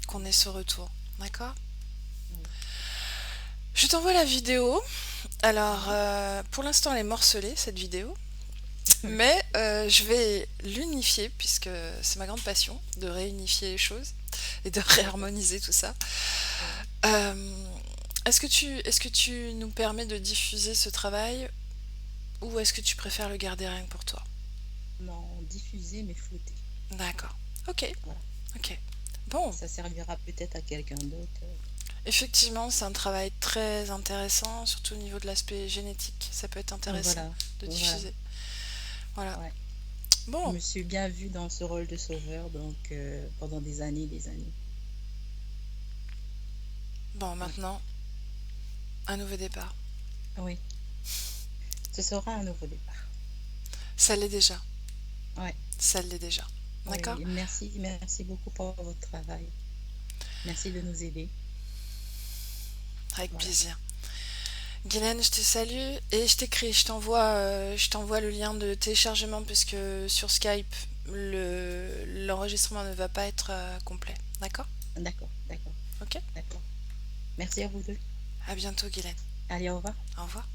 Speaker 1: qu'on ait ce retour, d'accord?
Speaker 2: oui.
Speaker 1: Je t'envoie la vidéo. Alors,
Speaker 2: Mhm.
Speaker 1: pour l'instant, elle est morcelée, cette vidéo. Mais je vais l'unifier, puisque c'est ma grande passion, de réunifier les choses et de
Speaker 2: D'accord.
Speaker 1: réharmoniser tout ça.
Speaker 2: Oui.
Speaker 1: Euh, est-ce que tu nous permets de diffuser ce travail ou est-ce que tu préfères le garder rien que pour toi?
Speaker 2: Non, diffuser mais flouter.
Speaker 1: D'accord. Ok,
Speaker 2: Voilà.
Speaker 1: ok. Bon,
Speaker 2: Ça servira peut-être à quelqu'un d'autre.
Speaker 1: effectivement, c'est un travail très intéressant, surtout au niveau de l'aspect génétique. Ça peut être intéressant
Speaker 2: Voilà.
Speaker 1: de
Speaker 2: Voilà.
Speaker 1: diffuser. Voilà.
Speaker 2: Ouais. Je
Speaker 1: Bon,
Speaker 2: me suis bien vue dans ce rôle de sauveur, donc pendant des années, des années.
Speaker 1: bon,
Speaker 2: Ouais.
Speaker 1: maintenant, un nouveau départ.
Speaker 2: Oui. Ce sera un nouveau départ.
Speaker 1: Ça l'est déjà.
Speaker 2: Ouais.
Speaker 1: Ça l'est déjà. D'accord?
Speaker 2: Oui. Merci beaucoup pour votre travail. Merci de nous aider.
Speaker 1: Avec
Speaker 2: Voilà.
Speaker 1: plaisir. Guylaine, je te salue et je t'écris, je t'envoie le lien de téléchargement puisque sur Skype, l'enregistrement ne va pas être complet. D'accord?
Speaker 2: D'accord, d'accord,
Speaker 1: Ok?
Speaker 2: d'accord. Merci à vous deux.
Speaker 1: À bientôt, Guylaine.
Speaker 2: Allez, au revoir.
Speaker 1: Au revoir.